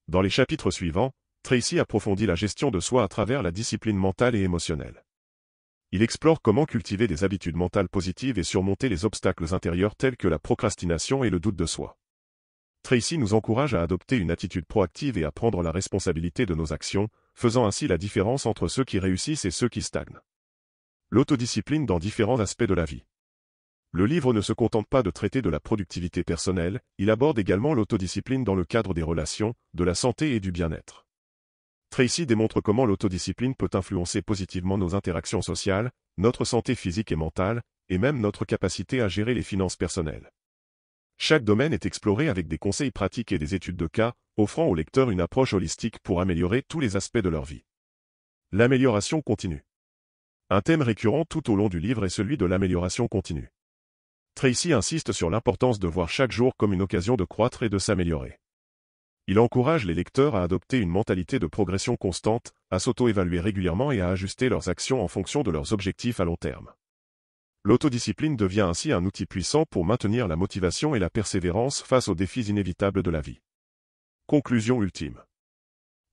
S1: Dans les chapitres suivants, Tracy approfondit la gestion de soi à travers la discipline mentale et émotionnelle. Il explore comment cultiver des habitudes mentales positives et surmonter les obstacles intérieurs tels que la procrastination et le doute de soi. Tracy nous encourage à adopter une attitude proactive et à prendre la responsabilité de nos actions, faisant ainsi la différence entre ceux qui réussissent et ceux qui stagnent. L'autodiscipline dans différents aspects de la vie. Le livre ne se contente pas de traiter de la productivité personnelle, il aborde également l'autodiscipline dans le cadre des relations, de la santé et du bien-être. Tracy démontre comment l'autodiscipline peut influencer positivement nos interactions sociales, notre santé physique et mentale, et même notre capacité à gérer les finances personnelles. Chaque domaine est exploré avec des conseils pratiques et des études de cas, offrant aux lecteurs une approche holistique pour améliorer tous les aspects de leur vie. L'amélioration continue. Un thème récurrent tout au long du livre est celui de l'amélioration continue. Tracy insiste sur l'importance de voir chaque jour comme une occasion de croître et de s'améliorer. Il encourage les lecteurs à adopter une mentalité de progression constante, à s'auto-évaluer régulièrement et à ajuster leurs actions en fonction de leurs objectifs à long terme. L'autodiscipline devient ainsi un outil puissant pour maintenir la motivation et la persévérance face aux défis inévitables de la vie. Conclusion ultime.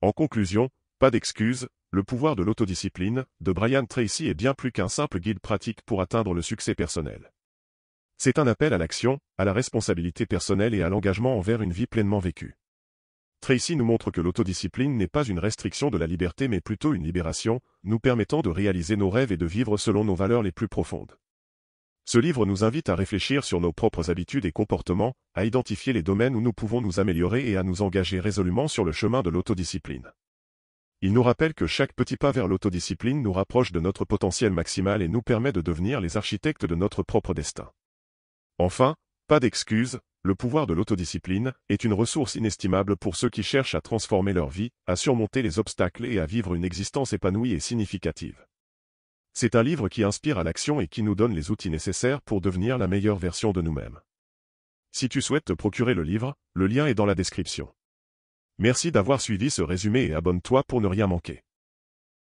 S1: En conclusion, pas d'excuses, le pouvoir de l'autodiscipline, de Brian Tracy est bien plus qu'un simple guide pratique pour atteindre le succès personnel. C'est un appel à l'action, à la responsabilité personnelle et à l'engagement envers une vie pleinement vécue. Tracy nous montre que l'autodiscipline n'est pas une restriction de la liberté mais plutôt une libération, nous permettant de réaliser nos rêves et de vivre selon nos valeurs les plus profondes. Ce livre nous invite à réfléchir sur nos propres habitudes et comportements, à identifier les domaines où nous pouvons nous améliorer et à nous engager résolument sur le chemin de l'autodiscipline. Il nous rappelle que chaque petit pas vers l'autodiscipline nous rapproche de notre potentiel maximal et nous permet de devenir les architectes de notre propre destin. Enfin, pas d'excuses, le pouvoir de l'autodiscipline est une ressource inestimable pour ceux qui cherchent à transformer leur vie, à surmonter les obstacles et à vivre une existence épanouie et significative. C'est un livre qui inspire à l'action et qui nous donne les outils nécessaires pour devenir la meilleure version de nous-mêmes. Si tu souhaites te procurer le livre, le lien est dans la description. Merci d'avoir suivi ce résumé et abonne-toi pour ne rien manquer.